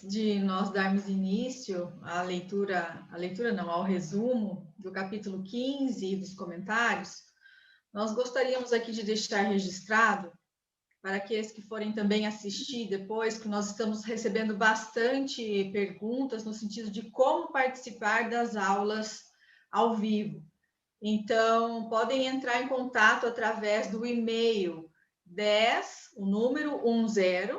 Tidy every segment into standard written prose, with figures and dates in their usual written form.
Antes de nós darmos início à leitura não, ao resumo do capítulo 15 e dos comentários, nós gostaríamos aqui de deixar registrado, para aqueles que forem também assistir depois, que nós estamos recebendo bastante perguntas no sentido de como participar das aulas ao vivo. Então, podem entrar em contato através do e-mail 10, o número 10,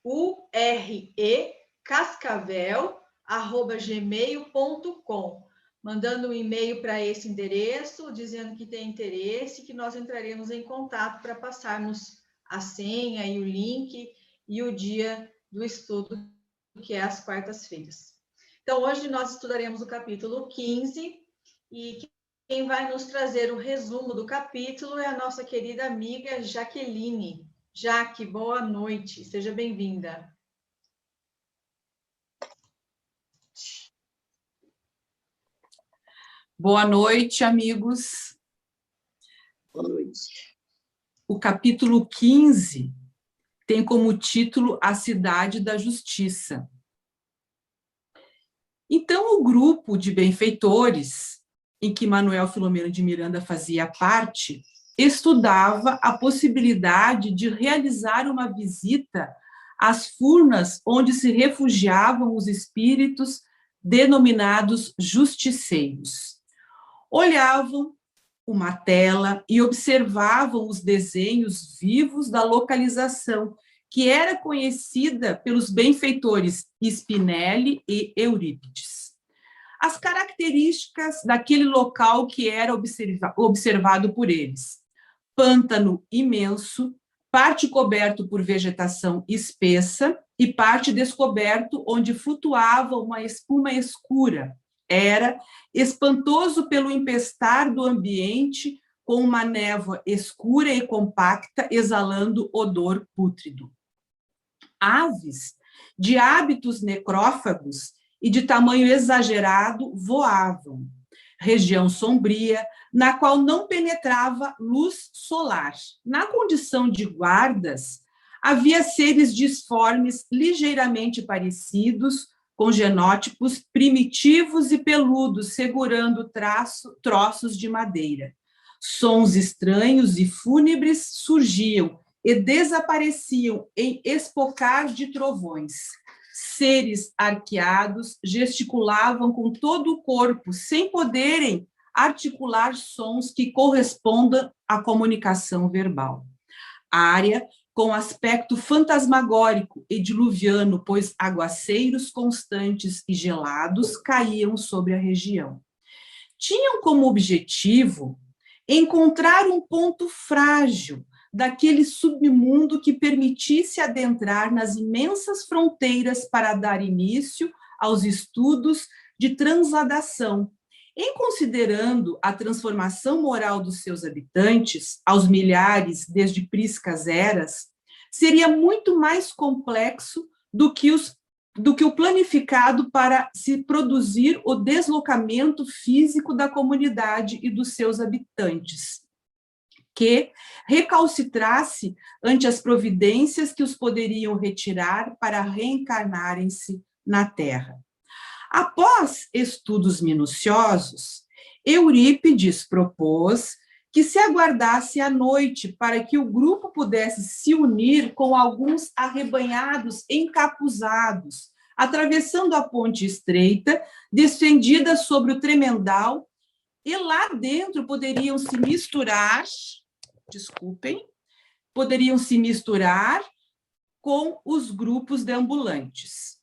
urecascavel@gmail.com, mandando um e-mail para esse endereço, dizendo que tem interesse, que nós entraremos em contato para passarmos a senha e o link e o dia do estudo, que é às quartas-feiras. Então, hoje nós estudaremos o capítulo 15, e quem vai nos trazer o resumo do capítulo é a nossa querida amiga Jaqueline. Jaque, boa noite, seja bem-vinda. Boa noite, amigos. Boa noite. O capítulo 15 tem como título A Cidade da Justiça. Então, o grupo de benfeitores, em que Manuel Filomeno de Miranda fazia parte, estudava a possibilidade de realizar uma visita às furnas onde se refugiavam os espíritos denominados justiceiros. Olhavam uma tela e observavam os desenhos vivos da localização, que era conhecida pelos benfeitores Spinelli e Eurípides. As características daquele local que era observado por eles: pântano imenso, parte coberto por vegetação espessa e parte descoberto onde flutuava uma espuma escura. Era espantoso pelo empestar do ambiente, com uma névoa escura e compacta exalando odor pútrido. Aves de hábitos necrófagos e de tamanho exagerado voavam. Região sombria, na qual não penetrava luz solar. Na condição de guardas, havia seres disformes ligeiramente parecidos, com genótipos primitivos e peludos, segurando troços de madeira. Sons estranhos e fúnebres surgiam e desapareciam em espocar de trovões. Seres arqueados gesticulavam com todo o corpo, sem poderem articular sons que correspondam à comunicação verbal. Área com aspecto fantasmagórico e diluviano, pois aguaceiros constantes e gelados caíam sobre a região. Tinham como objetivo encontrar um ponto frágil daquele submundo que permitisse adentrar nas imensas fronteiras para dar início aos estudos de transladação, em considerando a transformação moral dos seus habitantes, aos milhares desde priscas eras, seria muito mais complexo do que o planificado para se produzir o deslocamento físico da comunidade e dos seus habitantes, que recalcitrasse ante as providências que os poderiam retirar para reencarnarem-se na Terra. Após estudos minuciosos, Eurípides propôs que se aguardasse a noite para que o grupo pudesse se unir com alguns arrebanhados encapuzados, atravessando a ponte estreita, estendida sobre o tremendal, e lá dentro poderiam se misturar com os grupos deambulantes.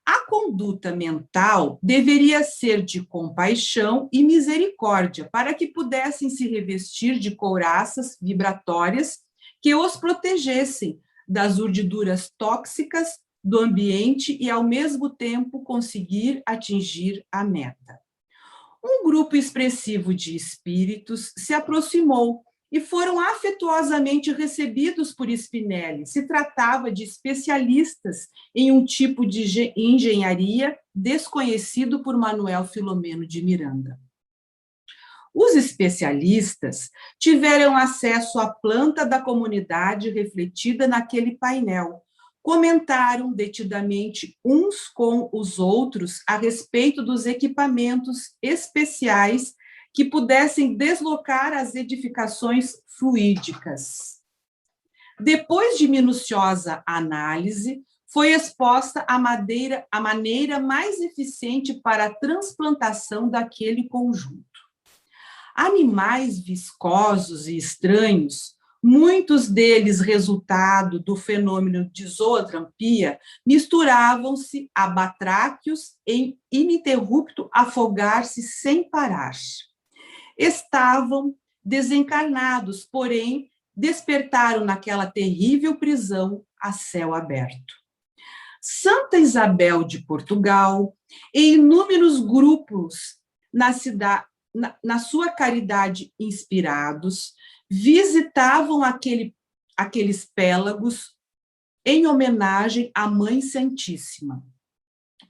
A conduta mental deveria ser de compaixão e misericórdia, para que pudessem se revestir de couraças vibratórias que os protegessem das urdiduras tóxicas do ambiente e, ao mesmo tempo, conseguir atingir a meta. Um grupo expressivo de espíritos se aproximou e foram afetuosamente recebidos por Spinelli. Se tratava de especialistas em um tipo de engenharia desconhecido por Manuel Filomeno de Miranda. Os especialistas tiveram acesso à planta da comunidade refletida naquele painel, comentaram detidamente uns com os outros a respeito dos equipamentos especiais que pudessem deslocar as edificações fluídicas. Depois de minuciosa análise, foi exposta a maneira mais eficiente para a transplantação daquele conjunto. Animais viscosos e estranhos, muitos deles resultado do fenômeno de zootropia, misturavam-se a batráquios em ininterrupto afogar-se sem parar. Estavam desencarnados, porém, despertaram naquela terrível prisão a céu aberto. Santa Isabel de Portugal, em inúmeros grupos na sua caridade inspirados, visitavam aqueles pélagos em homenagem à Mãe Santíssima,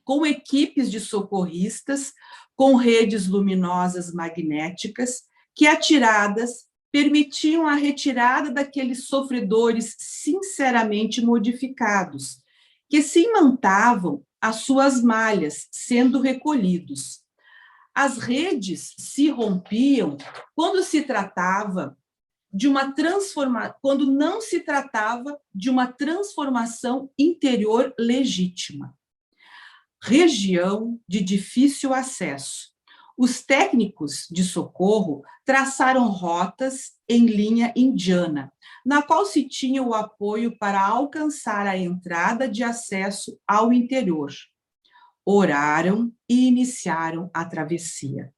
com equipes de socorristas, com redes luminosas magnéticas, que atiradas permitiam a retirada daqueles sofredores sinceramente modificados, que se imantavam às suas malhas, sendo recolhidos. As redes se rompiam quando não se tratava de uma transformação interior legítima. Região de difícil acesso. Os técnicos de socorro traçaram rotas em linha indiana, na qual se tinha o apoio para alcançar a entrada de acesso ao interior. Oraram e iniciaram a travessia.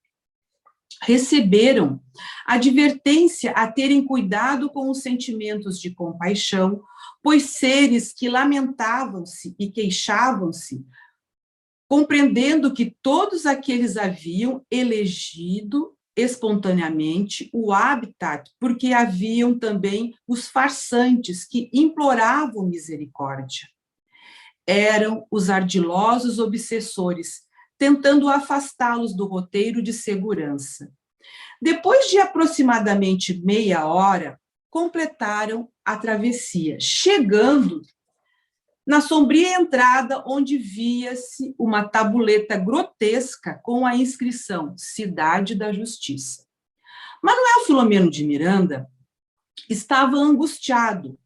Receberam advertência a terem cuidado com os sentimentos de compaixão, pois seres que lamentavam-se e queixavam-se, compreendendo que todos aqueles haviam elegido espontaneamente o habitat, porque haviam também os farsantes que imploravam misericórdia. Eram os ardilosos obsessores, tentando afastá-los do roteiro de segurança. Depois de aproximadamente meia hora, completaram a travessia, chegando na sombria entrada onde via-se uma tabuleta grotesca com a inscrição Cidade da Justiça. Manuel Filomeno de Miranda estava angustiado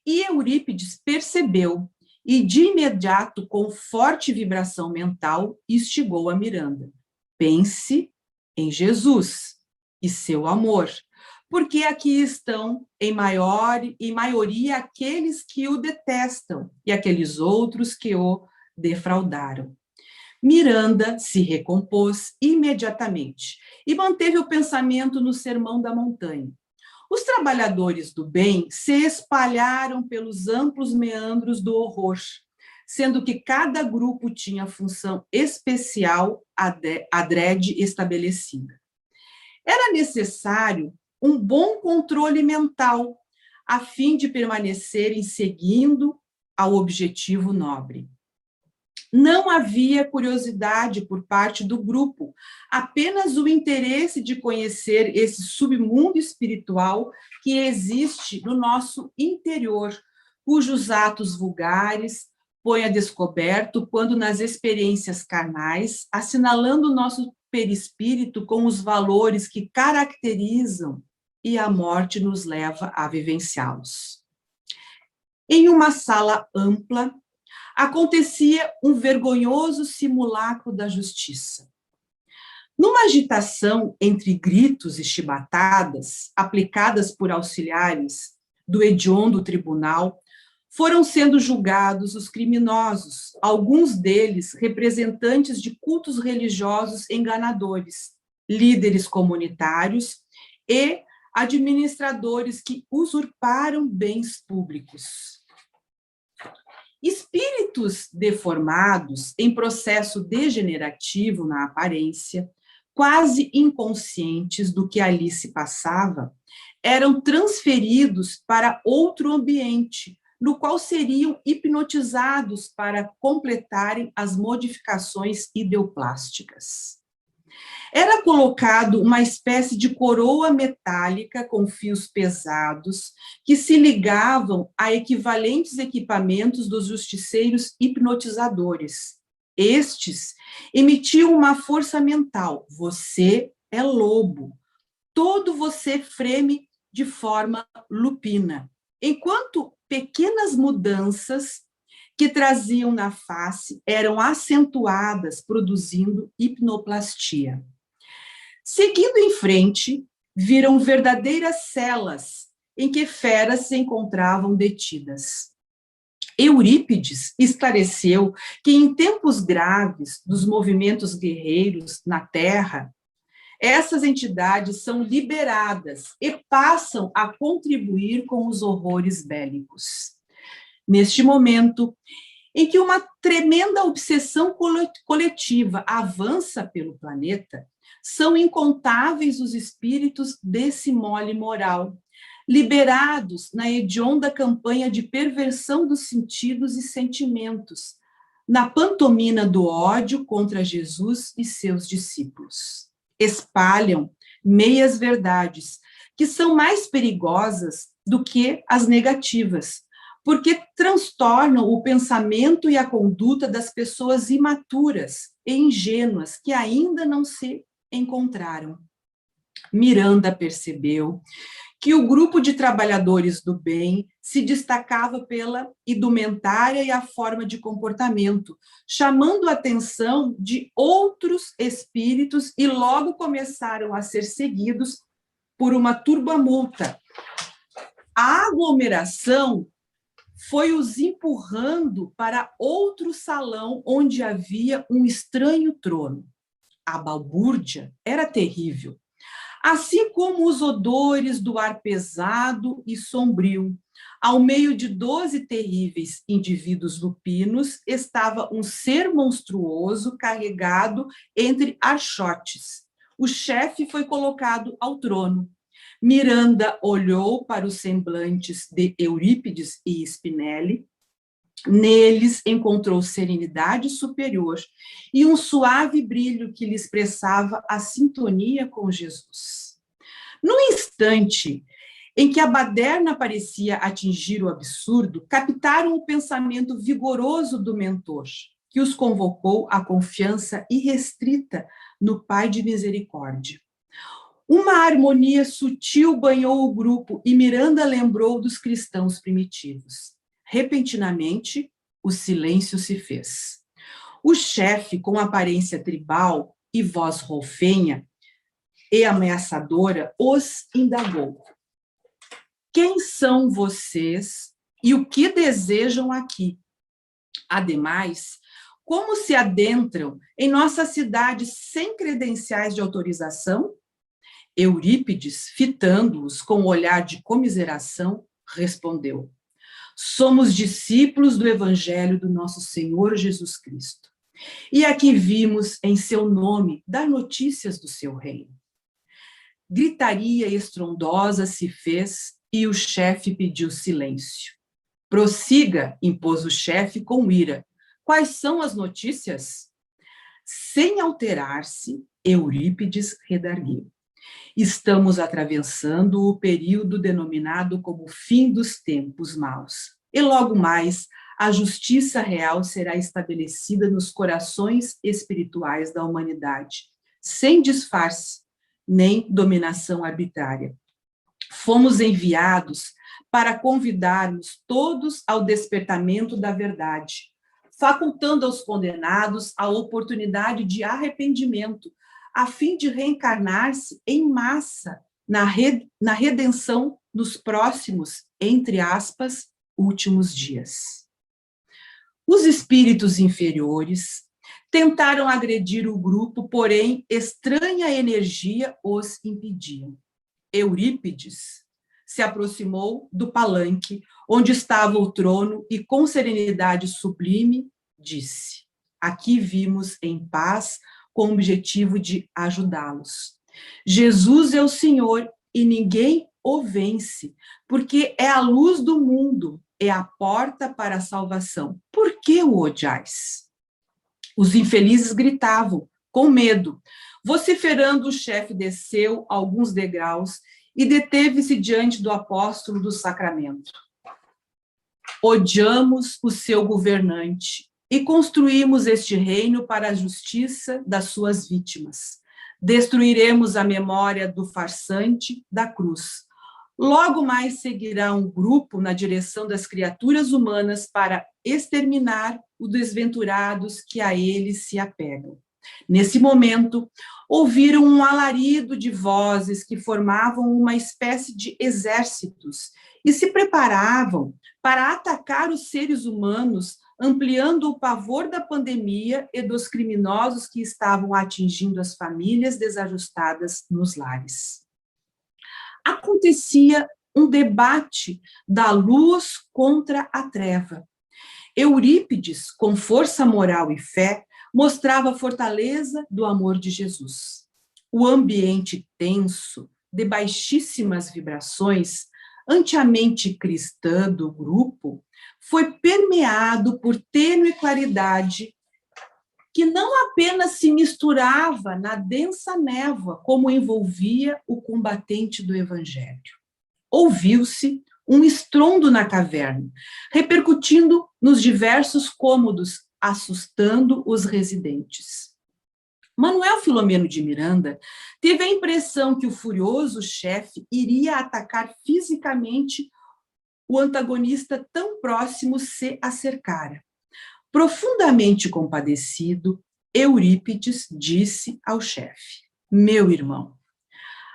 e Eurípides percebeu e, de imediato, com forte vibração mental, instigou a Miranda. Pense em Jesus e seu amor, porque aqui estão, em maioria, aqueles que o detestam e aqueles outros que o defraudaram. Miranda se recompôs imediatamente e manteve o pensamento no Sermão da Montanha. Os trabalhadores do bem se espalharam pelos amplos meandros do horror, sendo que cada grupo tinha função especial adrede estabelecida. Era necessário um bom controle mental, a fim de permanecerem seguindo ao objetivo nobre. Não havia curiosidade por parte do grupo, apenas o interesse de conhecer esse submundo espiritual que existe no nosso interior, cujos atos vulgares põe a descoberto quando nas experiências carnais, assinalando o nosso perispírito com os valores que caracterizam e a morte nos leva a vivenciá-los. Em uma sala ampla, acontecia um vergonhoso simulacro da justiça. Numa agitação entre gritos e chibatadas, aplicadas por auxiliares do hediondo tribunal, foram sendo julgados os criminosos, alguns deles representantes de cultos religiosos enganadores, líderes comunitários e administradores que usurparam bens públicos. Espíritos deformados em processo degenerativo na aparência, quase inconscientes do que ali se passava, eram transferidos para outro ambiente, no qual seriam hipnotizados para completarem as modificações ideoplásticas. Era colocado uma espécie de coroa metálica com fios pesados que se ligavam a equivalentes equipamentos dos justiceiros hipnotizadores. Estes emitiam uma força mental. Você é lobo. Todo você freme de forma lupina. Enquanto pequenas mudanças que traziam na face eram acentuadas, produzindo hipnoplastia. Seguindo em frente, viram verdadeiras celas em que feras se encontravam detidas. Eurípides esclareceu que em tempos graves dos movimentos guerreiros na Terra, essas entidades são liberadas e passam a contribuir com os horrores bélicos. Neste momento, em que uma tremenda obsessão coletiva avança pelo planeta, são incontáveis os espíritos desse mole moral, liberados na hedionda campanha de perversão dos sentidos e sentimentos, na pantomina do ódio contra Jesus e seus discípulos. Espalham meias-verdades, que são mais perigosas do que as negativas, porque transtornam o pensamento e a conduta das pessoas imaturas e ingênuas que ainda não se encontraram. Miranda percebeu que o grupo de trabalhadores do bem se destacava pela indumentária e a forma de comportamento, chamando a atenção de outros espíritos e logo começaram a ser seguidos por uma turbamulta. A aglomeração foi os empurrando para outro salão onde havia um estranho trono. A balbúrdia era terrível, assim como os odores do ar pesado e sombrio. Ao meio de 12 terríveis indivíduos lupinos estava um ser monstruoso carregado entre archotes. O chefe foi colocado ao trono. Miranda olhou para os semblantes de Eurípides e Spinelli. Neles encontrou serenidade superior e um suave brilho que lhe expressava a sintonia com Jesus. No instante em que a baderna parecia atingir o absurdo, captaram o pensamento vigoroso do mentor, que os convocou à confiança irrestrita no Pai de misericórdia. Uma harmonia sutil banhou o grupo e Miranda lembrou dos cristãos primitivos. Repentinamente, o silêncio se fez. O chefe, com aparência tribal e voz rolfenha e ameaçadora, os indagou. Quem são vocês e o que desejam aqui? Ademais, como se adentram em nossa cidade sem credenciais de autorização? Eurípides, fitando-os com um olhar de comiseração, respondeu: somos discípulos do Evangelho do nosso Senhor Jesus Cristo. E aqui vimos em seu nome dar notícias do seu reino. Gritaria estrondosa se fez e o chefe pediu silêncio. Prossiga, impôs o chefe com ira. Quais são as notícias? Sem alterar-se, Eurípides redarguiu. Estamos atravessando o período denominado como fim dos tempos maus. E logo mais, a justiça real será estabelecida nos corações espirituais da humanidade, sem disfarce, nem dominação arbitrária. Fomos enviados para convidarmos todos ao despertamento da verdade, facultando aos condenados a oportunidade de arrependimento, a fim de reencarnar-se em massa na redenção nos próximos, entre aspas, últimos dias. Os espíritos inferiores tentaram agredir o grupo, porém, estranha energia os impedia. Eurípides se aproximou do palanque, onde estava o trono, e com serenidade sublime disse: aqui vimos em paz, com o objetivo de ajudá-los. Jesus é o Senhor e ninguém o vence, porque é a luz do mundo, é a porta para a salvação. Por que o odiais? Os infelizes gritavam, com medo. Vociferando, o chefe desceu alguns degraus e deteve-se diante do apóstolo do sacramento. Odiamos o seu governante e construímos este reino para a justiça das suas vítimas. Destruiremos a memória do farsante da cruz. Logo mais seguirá um grupo na direção das criaturas humanas para exterminar os desventurados que a eles se apegam. Nesse momento, ouviram um alarido de vozes que formavam uma espécie de exércitos e se preparavam para atacar os seres humanos, ampliando o pavor da pandemia e dos criminosos que estavam atingindo as famílias desajustadas nos lares. Acontecia um debate da luz contra a treva. Eurípides, com força moral e fé, mostrava a fortaleza do amor de Jesus. O ambiente tenso, de baixíssimas vibrações, ante a mente cristã do grupo, foi permeado por tênue claridade que não apenas se misturava na densa névoa, como envolvia o combatente do evangelho. Ouviu-se um estrondo na caverna, repercutindo nos diversos cômodos, assustando os residentes. Manuel Filomeno de Miranda teve a impressão que o furioso chefe iria atacar fisicamente o antagonista tão próximo se acercara. Profundamente compadecido, Eurípides disse ao chefe: meu irmão,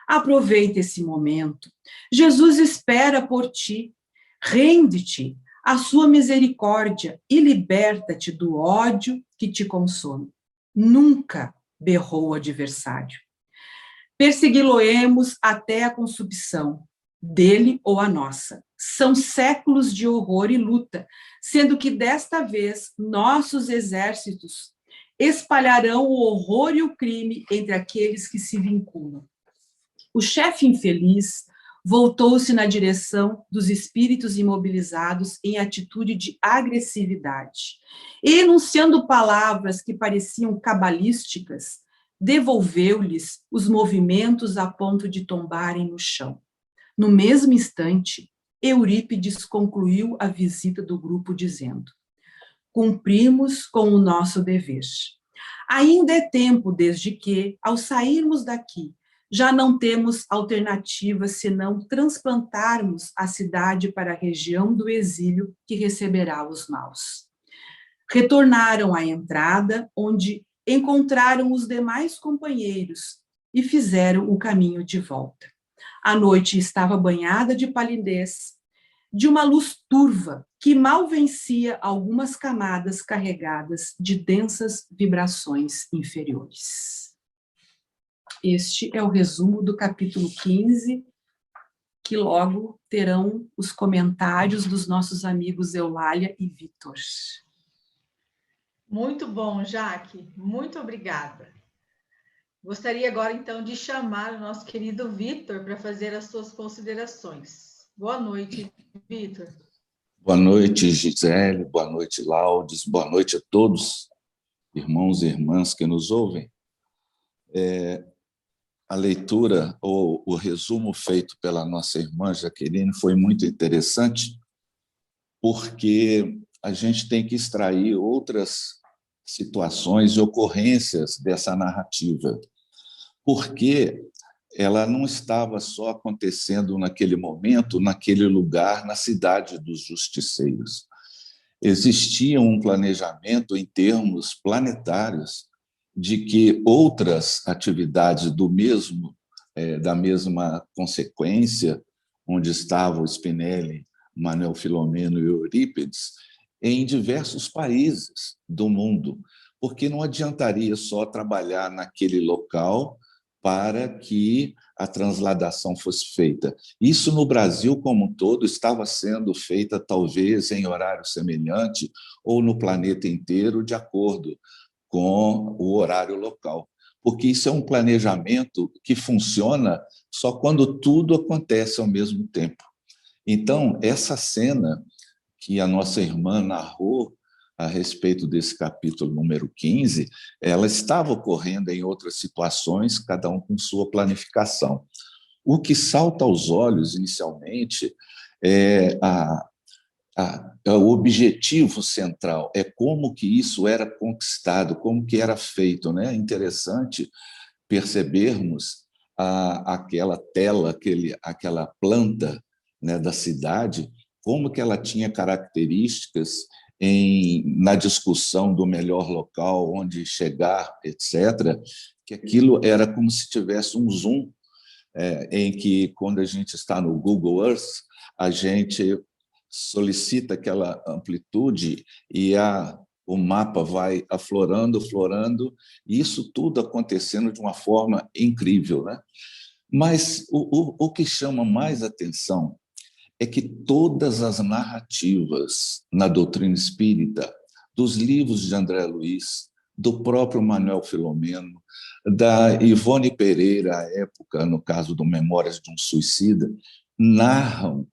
aproveita esse momento. Jesus espera por ti. Rende-te à sua misericórdia e liberta-te do ódio que te consome. Nunca, berrou o adversário. Persegui-lo-emos até a consumpção, dele ou a nossa. São séculos de horror e luta, sendo que desta vez nossos exércitos espalharão o horror e o crime entre aqueles que se vinculam. O chefe infeliz voltou-se na direção dos espíritos imobilizados em atitude de agressividade, e, enunciando palavras que pareciam cabalísticas, devolveu-lhes os movimentos a ponto de tombarem no chão. No mesmo instante, Eurípides concluiu a visita do grupo dizendo: cumprimos com o nosso dever. Ainda é tempo desde que, ao sairmos daqui, já não temos alternativa senão transplantarmos a cidade para a região do exílio que receberá os maus. Retornaram à entrada, onde encontraram os demais companheiros e fizeram o caminho de volta. A noite estava banhada de palidez, de uma luz turva que mal vencia algumas camadas carregadas de densas vibrações inferiores. Este é o resumo do capítulo 15, que logo terão os comentários dos nossos amigos Eulália e Vitor. Muito bom, Jaque. Muito obrigada. Gostaria agora, então, de chamar o nosso querido Vitor para fazer as suas considerações. Boa noite, Vitor. Boa noite, Gisele. Boa noite, Laudes. Boa noite a todos, irmãos e irmãs que nos ouvem. A leitura, ou o resumo feito pela nossa irmã Jaqueline foi muito interessante, porque a gente tem que extrair outras situações e ocorrências dessa narrativa, porque ela não estava só acontecendo naquele momento, naquele lugar, na cidade dos justiceiros. Existia um planejamento em termos planetários de que outras atividades da mesma consequência, onde estavam Spinelli, Manuel Filomeno e Eurípides, em diversos países do mundo, porque não adiantaria só trabalhar naquele local para que a transladação fosse feita. Isso no Brasil como um todo estava sendo feita talvez em horário semelhante ou no planeta inteiro de acordo com o horário local, porque isso é um planejamento que funciona só quando tudo acontece ao mesmo tempo. Então, essa cena que a nossa irmã narrou a respeito desse capítulo número 15, ela estava ocorrendo em outras situações, cada um com sua planificação. O que salta aos olhos, inicialmente, é o objetivo central, é como que isso era conquistado, como que era feito. Né? É interessante percebermos aquela tela, aquela planta, né, da cidade, como que ela tinha características na discussão do melhor local, onde chegar, etc., que aquilo era como se tivesse um zoom, em que, quando a gente está no Google Earth, a gente solicita aquela amplitude e o mapa vai aflorando, florando, e isso tudo acontecendo de uma forma incrível. Né? Mas o que chama mais atenção é que todas as narrativas na doutrina espírita, dos livros de André Luiz, do próprio Manuel Filomeno, da Ivone Pereira, à época, no caso do Memórias de um Suicida, narram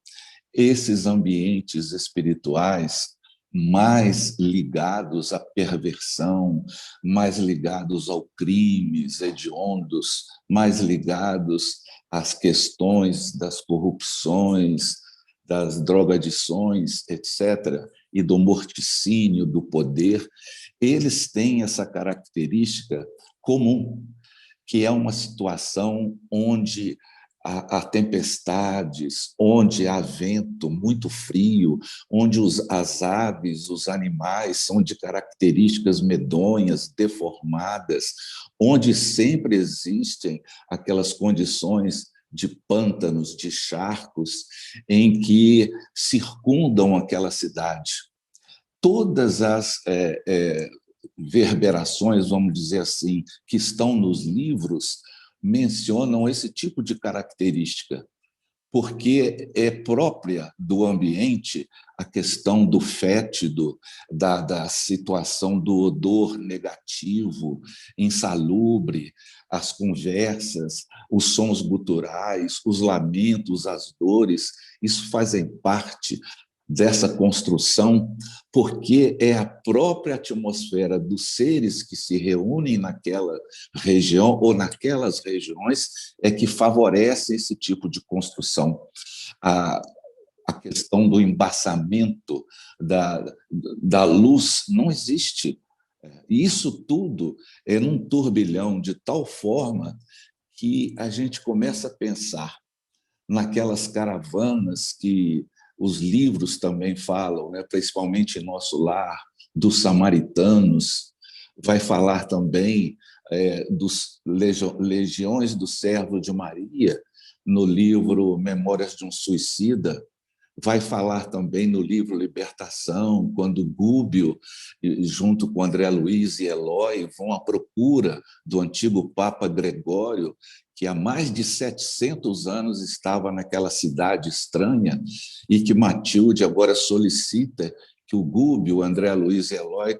esses ambientes espirituais mais ligados à perversão, mais ligados ao crimes hediondos, mais ligados às questões das corrupções, das drogadições, etc., e do morticínio, do poder. Eles têm essa característica comum, que é uma situação onde há tempestades, onde há vento muito frio, onde as aves, os animais são de características medonhas, deformadas, onde sempre existem aquelas condições de pântanos, de charcos, em que circundam aquela cidade. Todas as verberações, vamos dizer assim, que estão nos livros, mencionam esse tipo de característica, porque é própria do ambiente a questão do fétido, da situação do odor negativo, insalubre, as conversas, os sons guturais, os lamentos, as dores, isso fazem parte dessa construção, porque é a própria atmosfera dos seres que se reúnem naquela região ou naquelas regiões é que favorece esse tipo de construção. A questão do embaçamento da luz não existe. Isso tudo é num turbilhão de tal forma que a gente começa a pensar naquelas caravanas que os livros também falam, né? Principalmente em Nosso Lar, dos samaritanos, vai falar também dos Legiões do Servo de Maria, no livro Memórias de um Suicida, vai falar também no livro Libertação, quando Gúbio, junto com André Luiz e Eloy, vão à procura do antigo Papa Gregório, que há mais de 700 anos estava naquela cidade estranha, e que Matilde agora solicita que o Gúbio, André Luiz e Eloy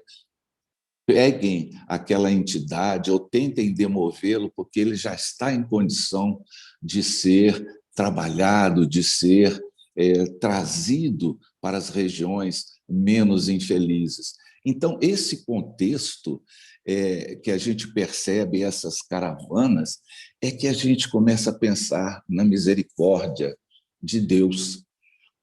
peguem aquela entidade ou tentem demovê-lo, porque ele já está em condição de ser trabalhado, de ser trazido para as regiões menos infelizes. Então, esse contexto que a gente percebe, essas caravanas, é que a gente começa a pensar na misericórdia de Deus.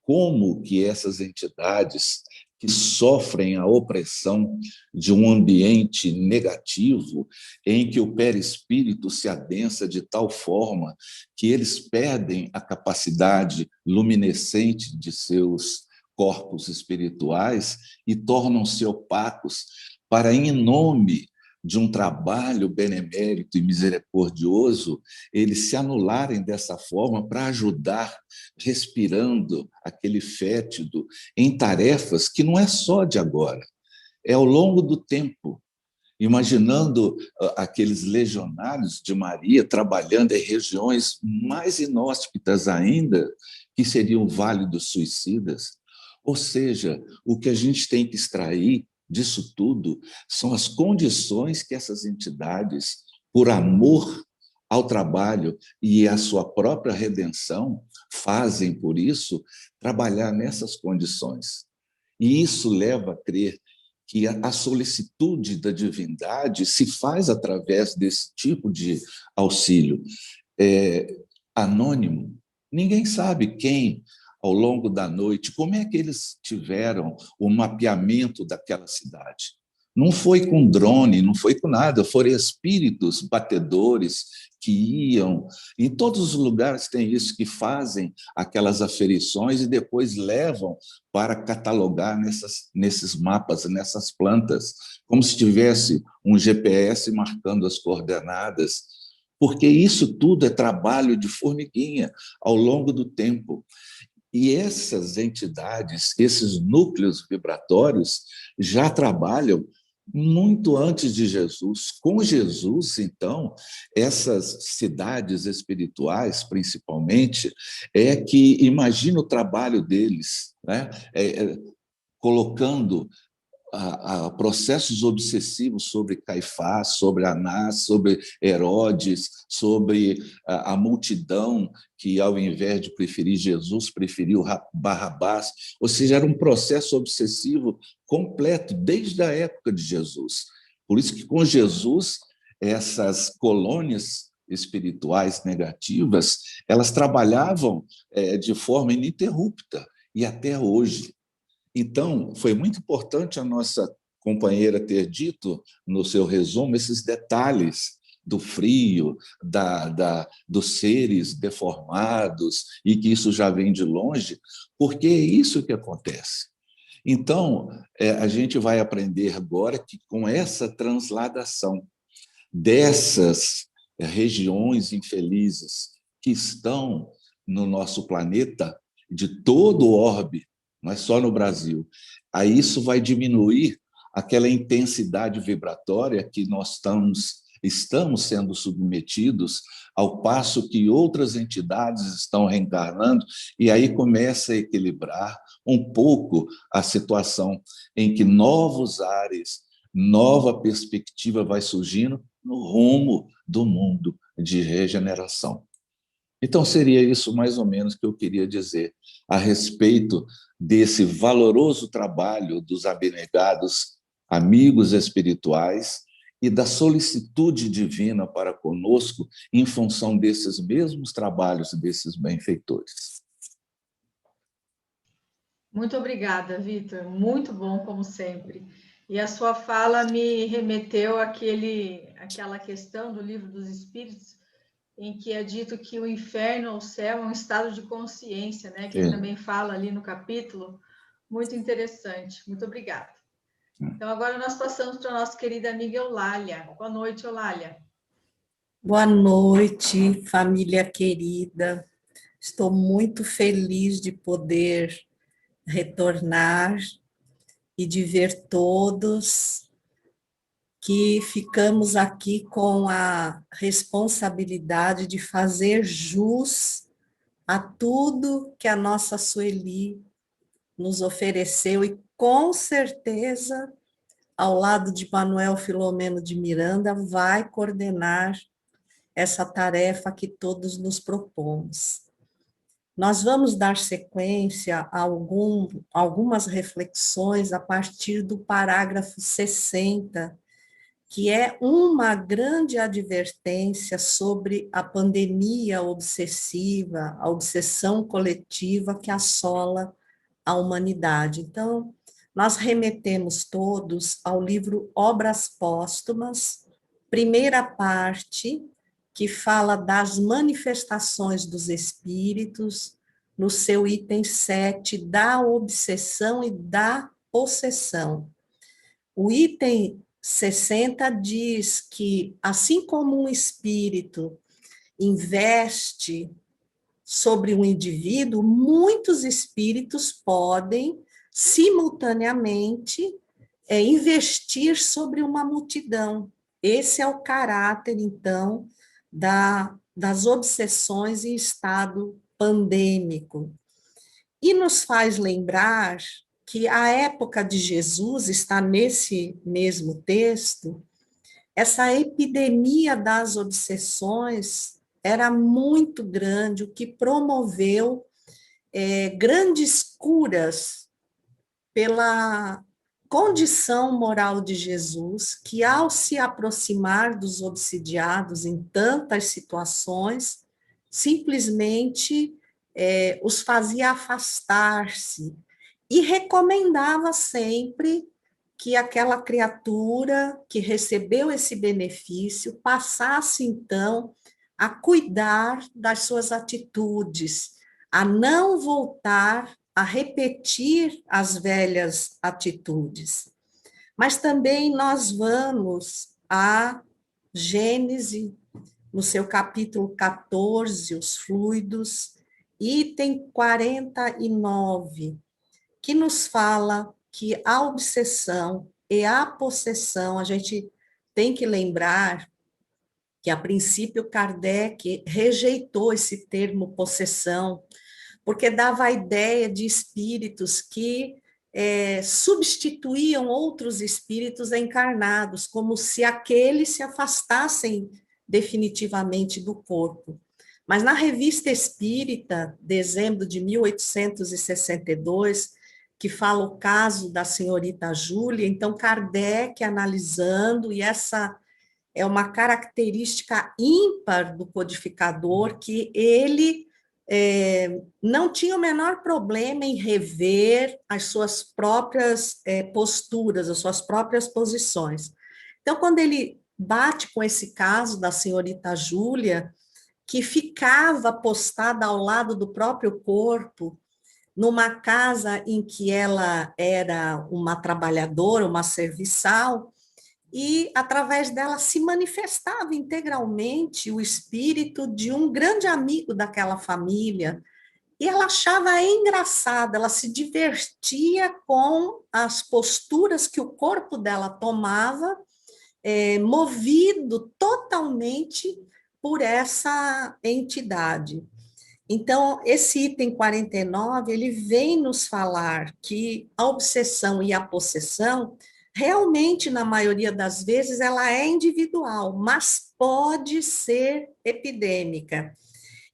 Como que essas entidades que sofrem a opressão de um ambiente negativo, em que o perispírito se adensa de tal forma que eles perdem a capacidade luminescente de seus corpos espirituais e tornam-se opacos para, em nome de um trabalho benemérito e misericordioso, eles se anularem dessa forma para ajudar, respirando aquele fétido em tarefas que não é só de agora, é ao longo do tempo. Imaginando aqueles legionários de Maria trabalhando em regiões mais inóspitas ainda, que seriam o Vale dos Suicidas. Ou seja, o que a gente tem que extrair disso tudo são as condições que essas entidades, por amor ao trabalho e à sua própria redenção, fazem, por isso, trabalhar nessas condições. E isso leva a crer que a solicitude da divindade se faz através desse tipo de auxílio anônimo. Ninguém sabe quem, ao longo da noite, como é que eles tiveram o mapeamento daquela cidade. Não foi com drone, não foi com nada, foram espíritos batedores que iam. Em todos os lugares tem isso, que fazem aquelas aferições e depois levam para catalogar nesses mapas, nessas plantas, como se tivesse um GPS marcando as coordenadas, porque isso tudo é trabalho de formiguinha ao longo do tempo. E essas entidades, esses núcleos vibratórios, já trabalham muito antes de Jesus. Com Jesus, então, essas cidades espirituais, principalmente, que imagina o trabalho deles, né? Colocando a processos obsessivos sobre Caifás, sobre Anás, sobre Herodes, sobre a multidão que, ao invés de preferir Jesus, preferiu Barrabás. Ou seja, era um processo obsessivo completo, desde a época de Jesus. Por isso que, com Jesus, essas colônias espirituais negativas, elas trabalhavam de forma ininterrupta, e até hoje. Então, foi muito importante a nossa companheira ter dito, no seu resumo, esses detalhes do frio, dos seres deformados, e que isso já vem de longe, porque é isso que acontece. Então, a gente vai aprender agora que, com essa transladação dessas regiões infelizes que estão no nosso planeta, de todo o orbe, não é só no Brasil, aí isso vai diminuir aquela intensidade vibratória que nós estamos sendo submetidos, ao passo que outras entidades estão reencarnando, e aí começa a equilibrar um pouco a situação em que novos ares, nova perspectiva vai surgindo no rumo do mundo de regeneração. Então, seria isso mais ou menos que eu queria dizer a respeito desse valoroso trabalho dos abnegados amigos espirituais e da solicitude divina para conosco em função desses mesmos trabalhos desses benfeitores. Muito obrigada, Vitor. Muito bom, como sempre. E a sua fala me remeteu àquela questão do Livro dos Espíritos, em que é dito que o inferno ou o céu é um estado de consciência, né? Que ele também fala ali no capítulo. Muito interessante. Muito obrigada. Então, agora nós passamos para a nossa querida amiga Eulália. Boa noite, Eulália. Boa noite, família querida. Estou muito feliz de poder retornar e de ver todos que ficamos aqui com a responsabilidade de fazer jus a tudo que a nossa Sueli nos ofereceu e, com certeza, ao lado de Manuel Filomeno de Miranda, vai coordenar essa tarefa que todos nos propomos. Nós vamos dar sequência a algumas reflexões a partir do parágrafo 60, que é uma grande advertência sobre a pandemia obsessiva, a obsessão coletiva que assola a humanidade. Então, nós remetemos todos ao livro Obras Póstumas, primeira parte, que fala das manifestações dos espíritos, no seu item 7, da obsessão e da possessão. O item 60 diz que, assim como um espírito investe sobre um indivíduo, muitos espíritos podem, simultaneamente, investir sobre uma multidão. Esse é o caráter, então, das obsessões em estado pandêmico. E nos faz lembrar que a época de Jesus está nesse mesmo texto, essa epidemia das obsessões era muito grande, o que promoveu grandes curas condição moral de Jesus, que ao se aproximar dos obsidiados em tantas situações, simplesmente os fazia afastar-se e recomendava sempre que aquela criatura que recebeu esse benefício passasse, então, a cuidar das suas atitudes, a não voltar a repetir as velhas atitudes. Mas também nós vamos a Gênesis, no seu capítulo 14, os fluidos, item 49, que nos fala que a obsessão e a possessão, a gente tem que lembrar que, a princípio, Kardec rejeitou esse termo possessão, porque dava a ideia de espíritos que substituíam outros espíritos encarnados, como se aqueles se afastassem definitivamente do corpo. Mas na Revista Espírita, dezembro de 1862, que fala o caso da senhorita Júlia, então Kardec analisando, e essa é uma característica ímpar do codificador, que ele não tinha o menor problema em rever as suas próprias posturas, as suas próprias posições. Então, quando ele bate com esse caso da senhorita Júlia, que ficava postada ao lado do próprio corpo, numa casa em que ela era uma trabalhadora, uma serviçal, e através dela se manifestava integralmente o espírito de um grande amigo daquela família, e ela achava engraçada, ela se divertia com as posturas que o corpo dela tomava, movido totalmente por essa entidade. Então, esse item 49, ele vem nos falar que a obsessão e a possessão, realmente, na maioria das vezes, ela é individual, mas pode ser epidêmica.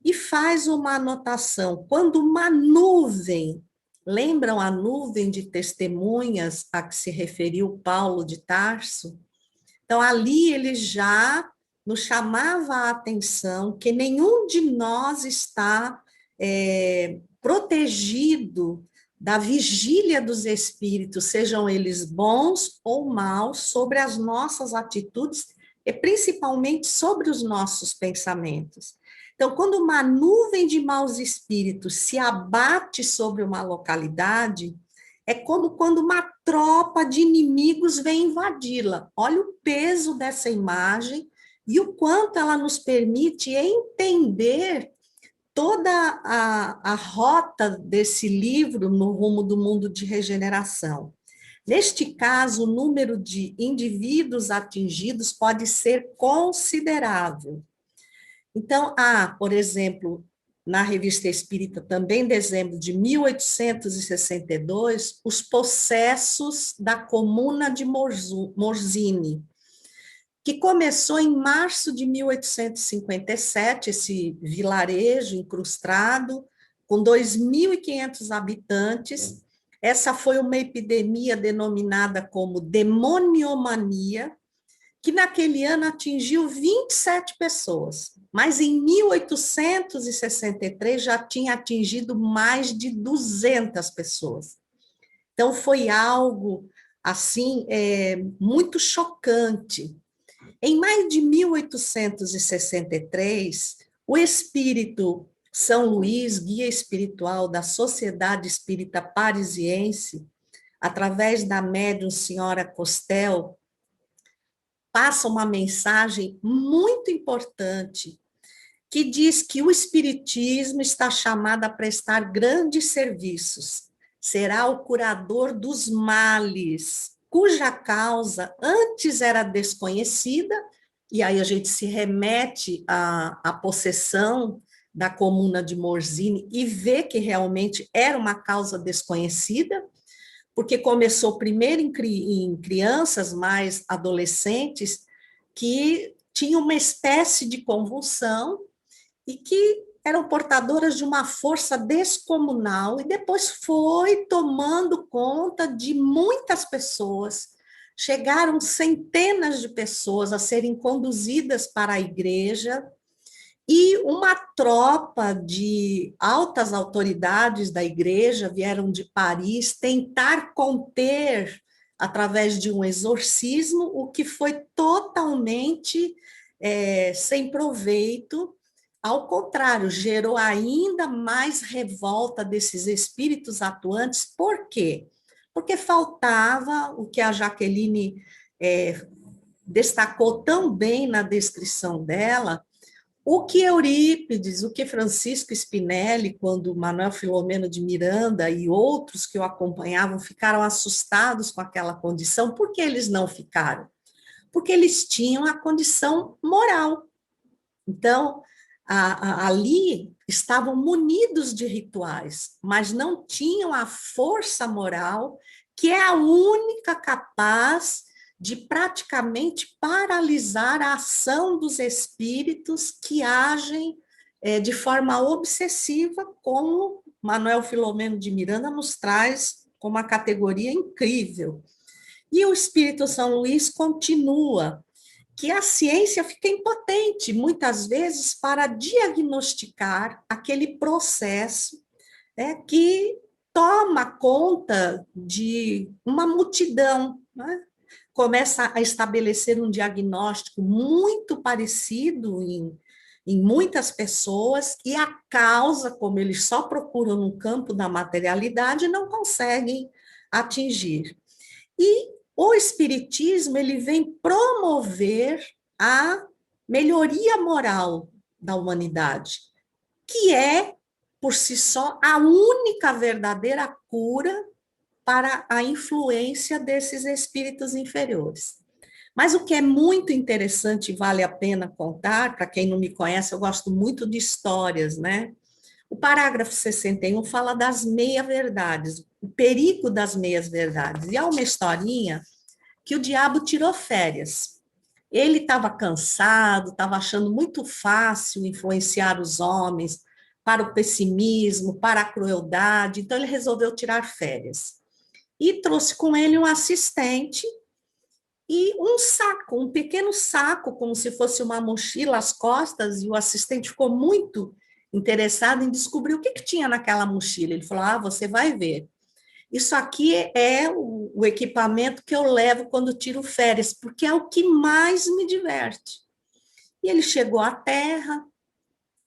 E faz uma anotação, quando uma nuvem, lembram a nuvem de testemunhas a que se referiu Paulo de Tarso? Então, ali ele já nos chamava a atenção que nenhum de nós está protegido da vigília dos espíritos, sejam eles bons ou maus, sobre as nossas atitudes e principalmente sobre os nossos pensamentos. Então, quando uma nuvem de maus espíritos se abate sobre uma localidade, é como quando uma tropa de inimigos vem invadi-la. Olha o peso dessa imagem e o quanto ela nos permite entender toda a rota desse livro no rumo do mundo de regeneração. Neste caso, o número de indivíduos atingidos pode ser considerável. Então, por exemplo, na Revista Espírita, também em dezembro de 1862, os possessos da Comuna de Morzine, que começou em março de 1857, esse vilarejo incrustado, com 2.500 habitantes. Essa foi uma epidemia denominada como demoniomania, que naquele ano atingiu 27 pessoas, mas em 1863 já tinha atingido mais de 200 pessoas. Então, foi algo, assim, muito chocante. Em maio de 1863, o espírito São Luís, guia espiritual da Sociedade Espírita Parisiense, através da médium senhora Costel, passa uma mensagem muito importante, que diz que o espiritismo está chamado a prestar grandes serviços, será o curador dos males, cuja causa antes era desconhecida, e aí a gente se remete à possessão da Comuna de Morzine e vê que realmente era uma causa desconhecida, porque começou primeiro em crianças, mais adolescentes, que tinham uma espécie de convulsão e que eram portadoras de uma força descomunal e depois foi tomando conta de muitas pessoas. Chegaram centenas de pessoas a serem conduzidas para a igreja e uma tropa de altas autoridades da igreja vieram de Paris tentar conter, através de um exorcismo, o que foi totalmente sem proveito. Ao contrário, gerou ainda mais revolta desses espíritos atuantes. Por quê? Porque faltava o que a Jaqueline destacou tão bem na descrição dela, o que Eurípides, o que Francisco Spinelli, quando Manuel Filomeno de Miranda e outros que o acompanhavam ficaram assustados com aquela condição. Por que eles não ficaram? Porque eles tinham a condição moral. Então, ali estavam munidos de rituais, mas não tinham a força moral, que é a única capaz de praticamente paralisar a ação dos espíritos que agem de forma obsessiva, como Manuel Filomeno de Miranda nos traz como uma categoria incrível. E o Espírito São Luís continua que a ciência fica impotente, muitas vezes, para diagnosticar aquele processo que toma conta de uma multidão, né? Começa a estabelecer um diagnóstico muito parecido em muitas pessoas, e a causa, como eles só procuram no campo da materialidade, não conseguem atingir. E o Espiritismo, ele vem promover a melhoria moral da humanidade, que é, por si só, a única verdadeira cura para a influência desses espíritos inferiores. Mas o que é muito interessante e vale a pena contar, para quem não me conhece, eu gosto muito de histórias, né? O parágrafo 61 fala das meia-verdades, o perigo das meias-verdades. E há uma historinha que o diabo tirou férias. Ele estava cansado, estava achando muito fácil influenciar os homens para o pessimismo, para a crueldade, então ele resolveu tirar férias. E trouxe com ele um assistente e um saco, um pequeno saco, como se fosse uma mochila às costas, e o assistente ficou muito interessado em descobrir o que tinha naquela mochila. Ele falou, você vai ver. Isso aqui é o equipamento que eu levo quando tiro férias, porque é o que mais me diverte. E ele chegou à Terra,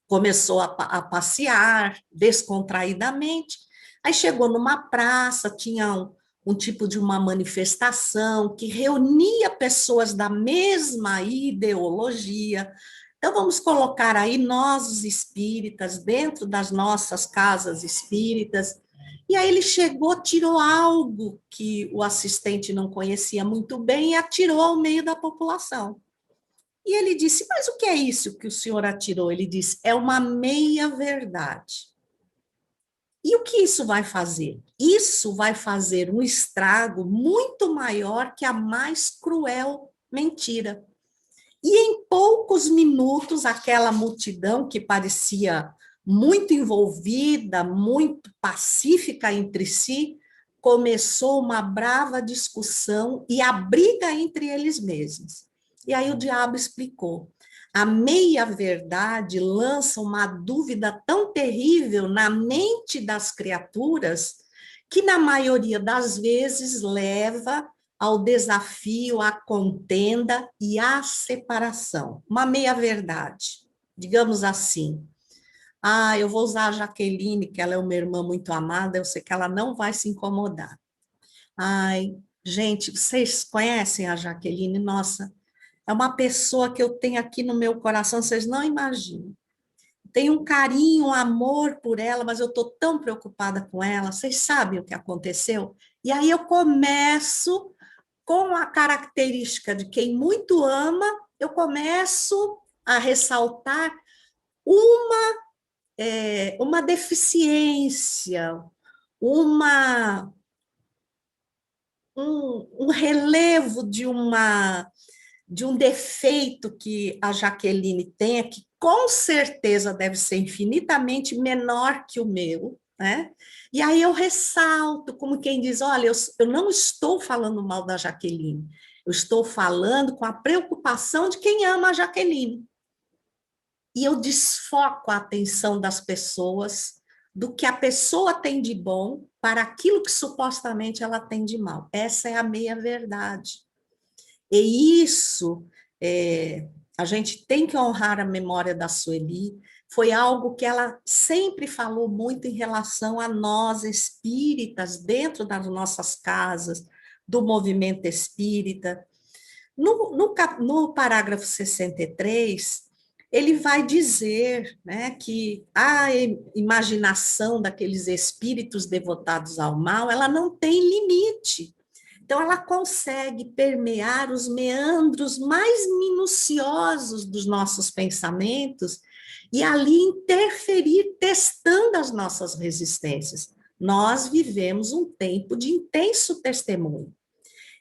começou a passear descontraidamente, aí chegou numa praça, tinha um tipo de uma manifestação que reunia pessoas da mesma ideologia. Então, vamos colocar aí nós, os espíritas, dentro das nossas casas espíritas. E aí ele chegou, tirou algo que o assistente não conhecia muito bem e atirou ao meio da população. E ele disse, mas o que é isso que o senhor atirou? Ele disse, é uma meia-verdade. E o que isso vai fazer? Isso vai fazer um estrago muito maior que a mais cruel mentira. E em poucos minutos, aquela multidão que parecia muito envolvida, muito pacífica entre si, começou uma brava discussão e a briga entre eles mesmos. E aí o diabo explicou. A meia-verdade lança uma dúvida tão terrível na mente das criaturas que, na maioria das vezes, leva ao desafio, à contenda e à separação. Uma meia-verdade, digamos assim. Eu vou usar a Jaqueline, que ela é uma irmã muito amada, eu sei que ela não vai se incomodar. Gente, vocês conhecem a Jaqueline? Nossa, é uma pessoa que eu tenho aqui no meu coração, vocês não imaginam. Tenho um carinho, um amor por ela, mas eu estou tão preocupada com ela. Vocês sabem o que aconteceu? E aí eu começo com a característica de quem muito ama, eu começo a ressaltar uma deficiência, um relevo de de um defeito que a Jaqueline tenha, que com certeza deve ser infinitamente menor que o meu, né? E aí eu ressalto, como quem diz, olha, eu não estou falando mal da Jaqueline, eu estou falando com a preocupação de quem ama a Jaqueline. E eu desfoco a atenção das pessoas do que a pessoa tem de bom para aquilo que supostamente ela tem de mal. Essa é a meia-verdade. E isso, a gente tem que honrar a memória da Sueli, foi algo que ela sempre falou muito em relação a nós espíritas, dentro das nossas casas, do movimento espírita. No parágrafo 63, ele vai dizer, né, que a imaginação daqueles espíritos devotados ao mal, ela não tem limite. Então, ela consegue permear os meandros mais minuciosos dos nossos pensamentos e ali interferir, testando as nossas resistências. Nós vivemos um tempo de intenso testemunho.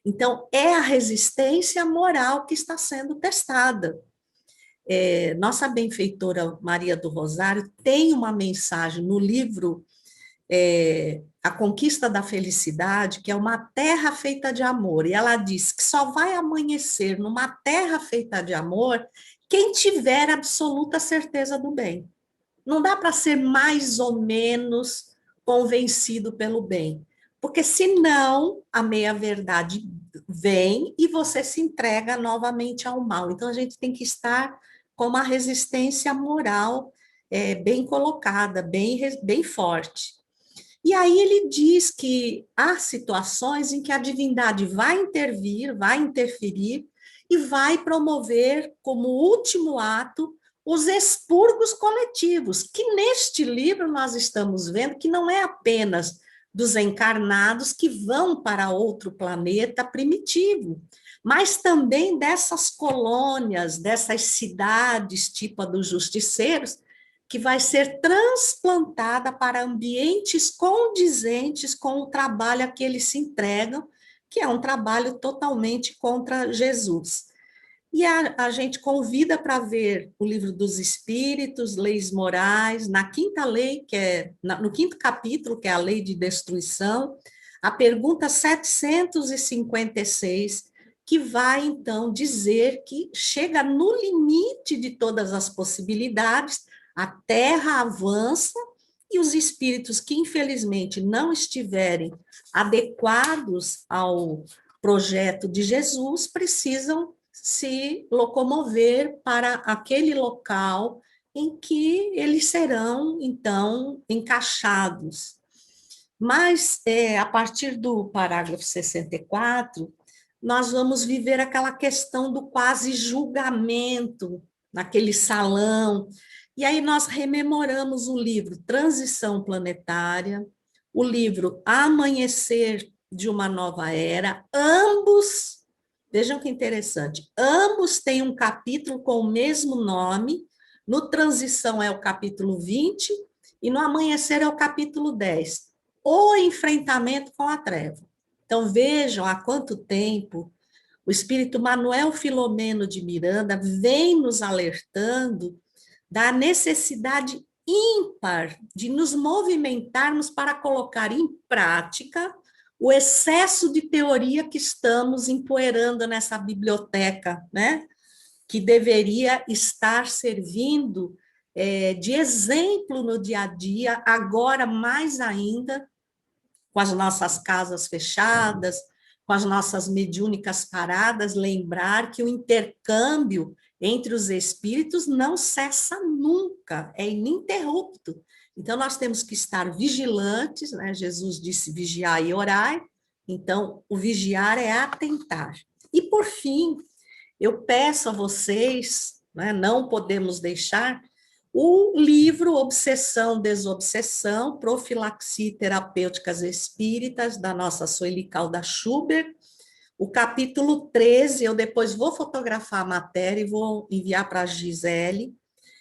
Então, é a resistência moral que está sendo testada. Nossa benfeitora Maria do Rosário tem uma mensagem no livro A Conquista da Felicidade, que é uma terra feita de amor, e ela diz que só vai amanhecer numa terra feita de amor quem tiver absoluta certeza do bem. Não dá para ser mais ou menos convencido pelo bem, porque senão a meia-verdade vem e você se entrega novamente ao mal. Então a gente tem que estar com uma resistência moral bem colocada, bem forte. E aí ele diz que há situações em que a divindade vai intervir, vai interferir e vai promover como último ato os expurgos coletivos, que neste livro nós estamos vendo que não é apenas dos encarnados que vão para outro planeta primitivo, mas também dessas colônias, dessas cidades, tipo a dos justiceiros, que vai ser transplantada para ambientes condizentes com o trabalho a que eles se entregam, que é um trabalho totalmente contra Jesus. E a gente convida para ver o Livro dos Espíritos, Leis Morais, na quinta lei, no quinto capítulo, que é a Lei de Destruição, a pergunta 756, que vai, então, dizer que chega no limite de todas as possibilidades, a Terra avança e os espíritos que, infelizmente, não estiverem adequados ao projeto de Jesus, precisam se locomover para aquele local em que eles serão, então, encaixados. Mas, a partir do parágrafo 64, nós vamos viver aquela questão do quase julgamento naquele salão. E aí nós rememoramos o livro Transição Planetária, o livro Amanhecer de uma Nova Era, ambos, vejam que interessante, ambos têm um capítulo com o mesmo nome, no Transição é o capítulo 20 e no Amanhecer é o capítulo 10, o enfrentamento com a treva. Então vejam há quanto tempo o espírito Manuel Filomeno de Miranda vem nos alertando da necessidade ímpar de nos movimentarmos para colocar em prática o excesso de teoria que estamos empoeirando nessa biblioteca, né? Que deveria estar servindo de exemplo no dia a dia, agora mais ainda, com as nossas casas fechadas, com as nossas mediúnicas paradas, lembrar que o intercâmbio entre os espíritos não cessa nunca, é ininterrupto. Então, nós temos que estar vigilantes, né? Jesus disse vigiar e orar, então, o vigiar é atentar. E, por fim, eu peço a vocês, né, não podemos deixar, o livro Obsessão, Desobsessão, Profilaxia e Terapêuticas Espíritas, da nossa Sueli Calda Schubert, o capítulo 13, eu depois vou fotografar a matéria e vou enviar para a Gisele,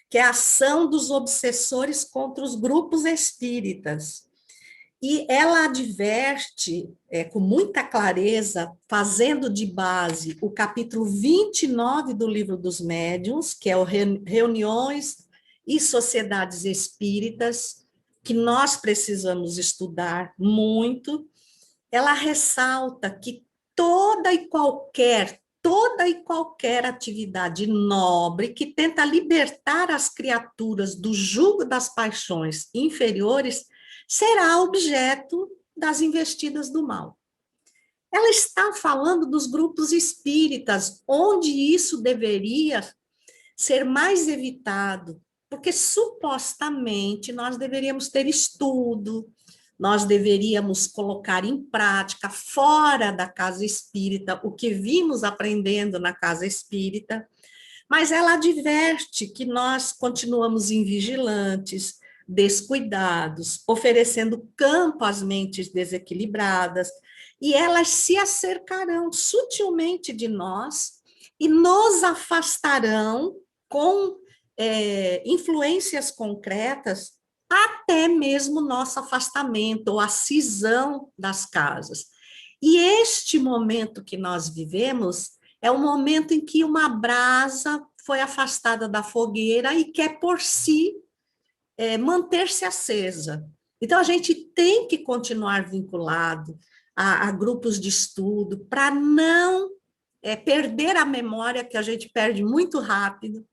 que é a ação dos obsessores contra os grupos espíritas. E ela adverte com muita clareza, fazendo de base o capítulo 29 do Livro dos Médiuns, que é o Reuniões e Sociedades Espíritas, que nós precisamos estudar muito. Ela ressalta que toda e qualquer atividade nobre que tenta libertar as criaturas do jugo das paixões inferiores será objeto das investidas do mal. Ela está falando dos grupos espíritas, onde isso deveria ser mais evitado, porque supostamente nós deveríamos ter estudo, nós deveríamos colocar em prática, fora da casa espírita, o que vimos aprendendo na casa espírita, mas ela adverte que nós continuamos invigilantes, descuidados, oferecendo campo às mentes desequilibradas, e elas se acercarão sutilmente de nós e nos afastarão com influências concretas, até mesmo nosso afastamento ou a cisão das casas. E este momento que nós vivemos é o momento em que uma brasa foi afastada da fogueira e quer por si manter-se acesa. Então, a gente tem que continuar vinculado a grupos de estudo para não perder a memória, que a gente perde muito rápido,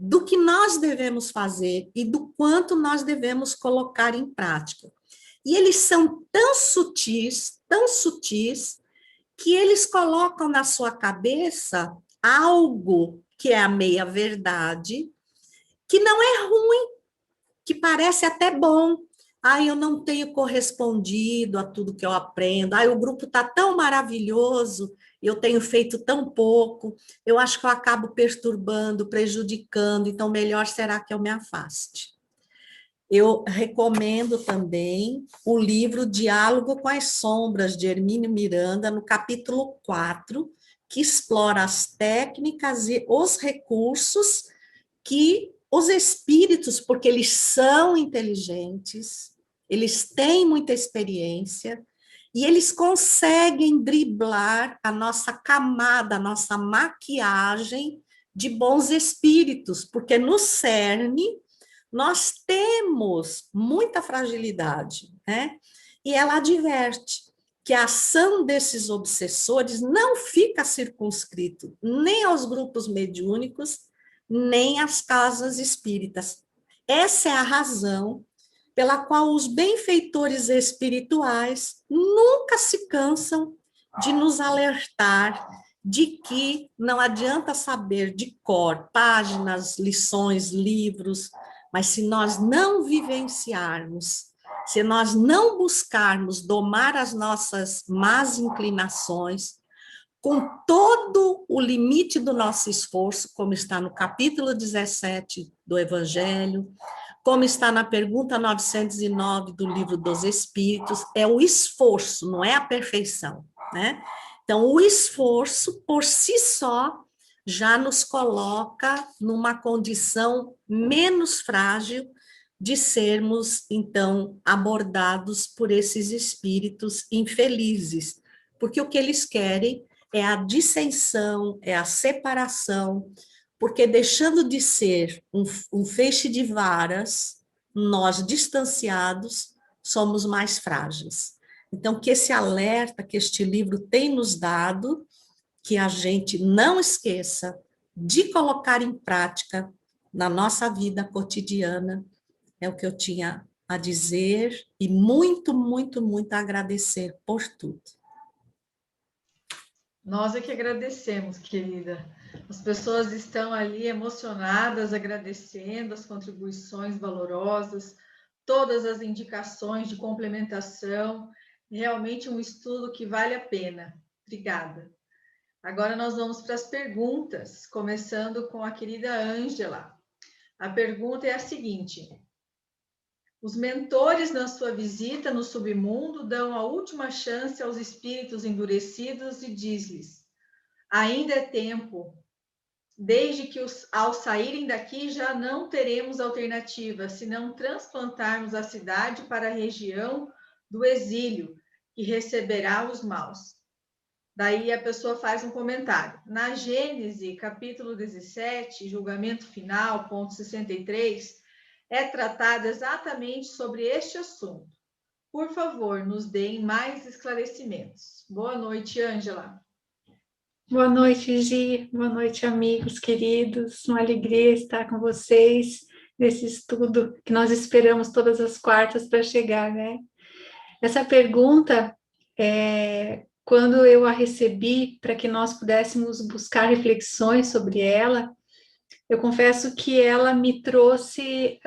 do que nós devemos fazer e do quanto nós devemos colocar em prática. E eles são tão sutis, que eles colocam na sua cabeça algo que é a meia-verdade, que não é ruim, que parece até bom. Eu não tenho correspondido a tudo que eu aprendo. O grupo está tão maravilhoso, eu tenho feito tão pouco, eu acho que eu acabo perturbando, prejudicando, então melhor será que eu me afaste. Eu recomendo também o livro Diálogo com as Sombras, de Hermínio Miranda, no capítulo 4, que explora as técnicas e os recursos que os espíritos, porque eles são inteligentes, eles têm muita experiência, e eles conseguem driblar a nossa camada, a nossa maquiagem de bons espíritos, porque no cerne nós temos muita fragilidade, né? E ela adverte que a ação desses obsessores não fica circunscrito nem aos grupos mediúnicos, nem às casas espíritas. Essa é a razão pela qual os benfeitores espirituais nunca se cansam de nos alertar de que não adianta saber de cor páginas, lições, livros, mas se nós não vivenciarmos, se nós não buscarmos domar as nossas más inclinações, com todo o limite do nosso esforço, como está no capítulo 17 do Evangelho, como está na pergunta 909 do Livro dos Espíritos, é o esforço, não é a perfeição, né? Então, o esforço, por si só, já nos coloca numa condição menos frágil de sermos, então, abordados por esses espíritos infelizes, porque o que eles querem é a dissensão, é a separação, porque deixando de ser um feixe de varas, nós, distanciados, somos mais frágeis. Então, que esse alerta que este livro tem nos dado, que a gente não esqueça de colocar em prática na nossa vida cotidiana, é o que eu tinha a dizer, e muito, muito, muito a agradecer por tudo. Nós é que agradecemos, querida. As pessoas estão ali emocionadas, agradecendo as contribuições valorosas, todas as indicações de complementação. Realmente um estudo que vale a pena. Obrigada. Agora nós vamos para as perguntas, começando com a querida Ângela. A pergunta é a seguinte: os mentores, na sua visita no submundo, dão a última chance aos espíritos endurecidos e diz-lhes: ainda é tempo, desde que ao saírem daqui já não teremos alternativa, senão transplantarmos a cidade para a região do exílio, que receberá os maus. Daí a pessoa faz um comentário. Na Gênesis, capítulo 17, julgamento final, ponto 63, é tratado exatamente sobre este assunto. Por favor, nos deem mais esclarecimentos. Boa noite, Ângela. Boa noite, Gi. Boa noite, amigos queridos. Uma alegria estar com vocês nesse estudo que nós esperamos todas as quartas para chegar, né? Essa pergunta, quando eu a recebi para que nós pudéssemos buscar reflexões sobre ela, eu confesso que ela me trouxe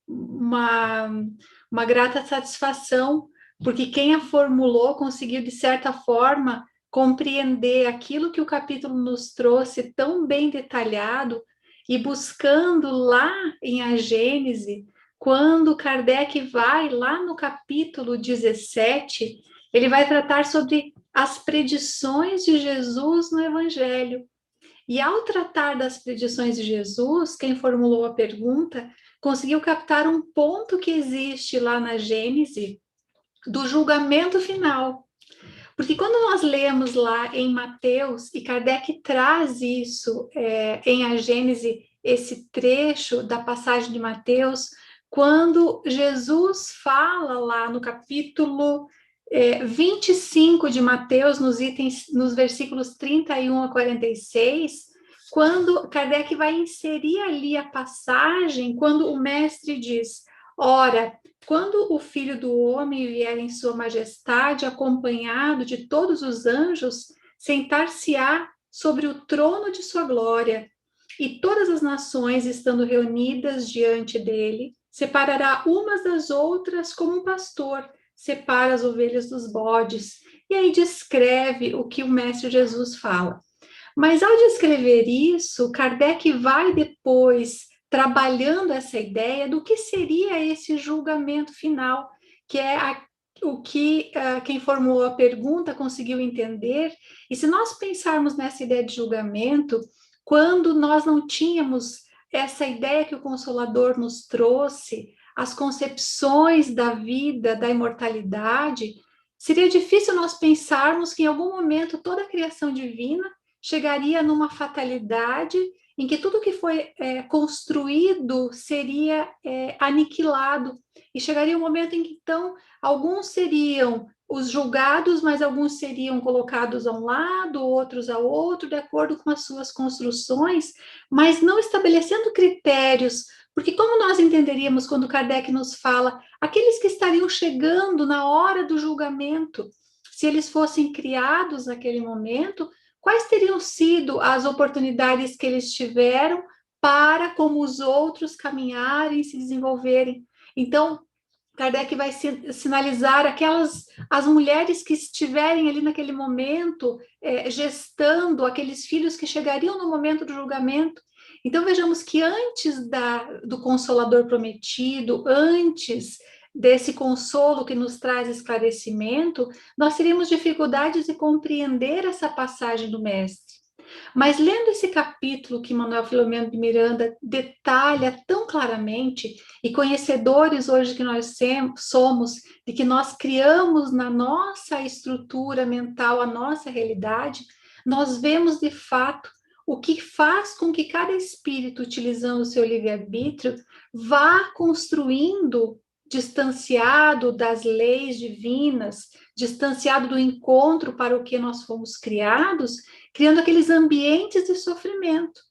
uma grata satisfação, porque quem a formulou conseguiu, de certa forma, compreender aquilo que o capítulo nos trouxe tão bem detalhado, e buscando lá em A Gênese, quando Kardec vai lá no capítulo 17, ele vai tratar sobre as predições de Jesus no Evangelho. E ao tratar das predições de Jesus, quem formulou a pergunta conseguiu captar um ponto que existe lá na Gênese do julgamento final. Porque quando nós lemos lá em Mateus, e Kardec traz isso em A Gênese, esse trecho da passagem de Mateus, quando Jesus fala lá no capítulo 25 de Mateus, nos versículos 31 a 46, quando Kardec vai inserir ali a passagem, quando o mestre diz: ora, quando o Filho do Homem vier em sua majestade, acompanhado de todos os anjos, sentar-se-á sobre o trono de sua glória, e todas as nações, estando reunidas diante dele, separará umas das outras como um pastor separa as ovelhas dos bodes. E aí descreve o que o Mestre Jesus fala. Mas ao descrever isso, Kardec vai depois trabalhando essa ideia do que seria esse julgamento final, que é o que quem formulou a pergunta conseguiu entender. E se nós pensarmos nessa ideia de julgamento, quando nós não tínhamos essa ideia que o Consolador nos trouxe, as concepções da vida, da imortalidade, seria difícil nós pensarmos que em algum momento toda a criação divina chegaria numa fatalidade em que tudo que foi construído seria aniquilado, e chegaria um momento em que, então, alguns seriam os julgados, mas alguns seriam colocados a um lado, outros ao outro, de acordo com as suas construções, mas não estabelecendo critérios, porque como nós entenderíamos quando Kardec nos fala, aqueles que estariam chegando na hora do julgamento, se eles fossem criados naquele momento, quais teriam sido as oportunidades que eles tiveram para, como os outros, caminharem, se desenvolverem? Então, Kardec vai sinalizar as mulheres que estiverem ali naquele momento, gestando aqueles filhos que chegariam no momento do julgamento. Então, vejamos que antes do Consolador prometido, antes desse consolo que nos traz esclarecimento, nós teríamos dificuldades de compreender essa passagem do Mestre. Mas lendo esse capítulo que Manuel Filomeno de Miranda detalha tão claramente, e conhecedores hoje que nós somos, de que nós criamos na nossa estrutura mental a nossa realidade, nós vemos de fato o que faz com que cada espírito, utilizando o seu livre-arbítrio, vá construindo, distanciado das leis divinas, distanciado do encontro para o que nós fomos criados, criando aqueles ambientes de sofrimento.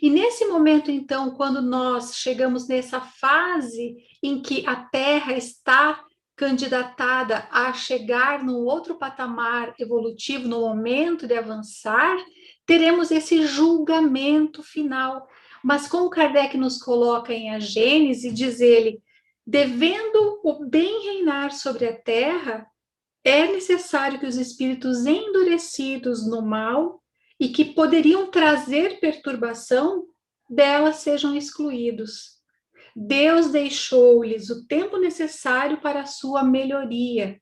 E nesse momento, então, quando nós chegamos nessa fase em que a Terra está candidatada a chegar num outro patamar evolutivo, no momento de avançar, teremos esse julgamento final. Mas como Kardec nos coloca em A Gênese, diz ele, devendo o bem reinar sobre a Terra, é necessário que os espíritos endurecidos no mal e que poderiam trazer perturbação dela sejam excluídos. Deus deixou-lhes o tempo necessário para a sua melhoria,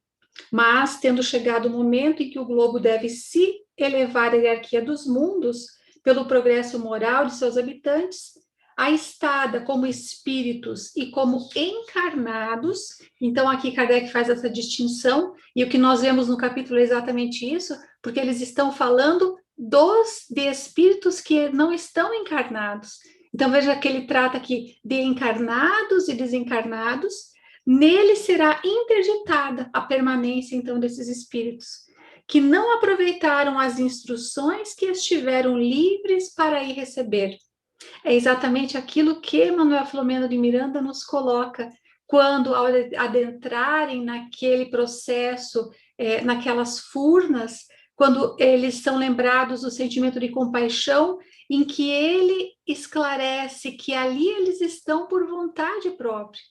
mas, tendo chegado o momento em que o globo deve se elevar à hierarquia dos mundos, pelo progresso moral de seus habitantes, a estada como espíritos e como encarnados. Então, aqui Kardec faz essa distinção, e o que nós vemos no capítulo é exatamente isso, porque eles estão falando de espíritos que não estão encarnados. Então, veja que ele trata aqui de encarnados e desencarnados. Nele será interditada a permanência, então, desses espíritos, que não aproveitaram as instruções que estiveram livres para ir receber. É exatamente aquilo que Manuel Filomeno de Miranda nos coloca, quando, ao adentrarem naquele processo, naquelas furnas, quando eles são lembrados do sentimento de compaixão, em que ele esclarece que ali eles estão por vontade própria.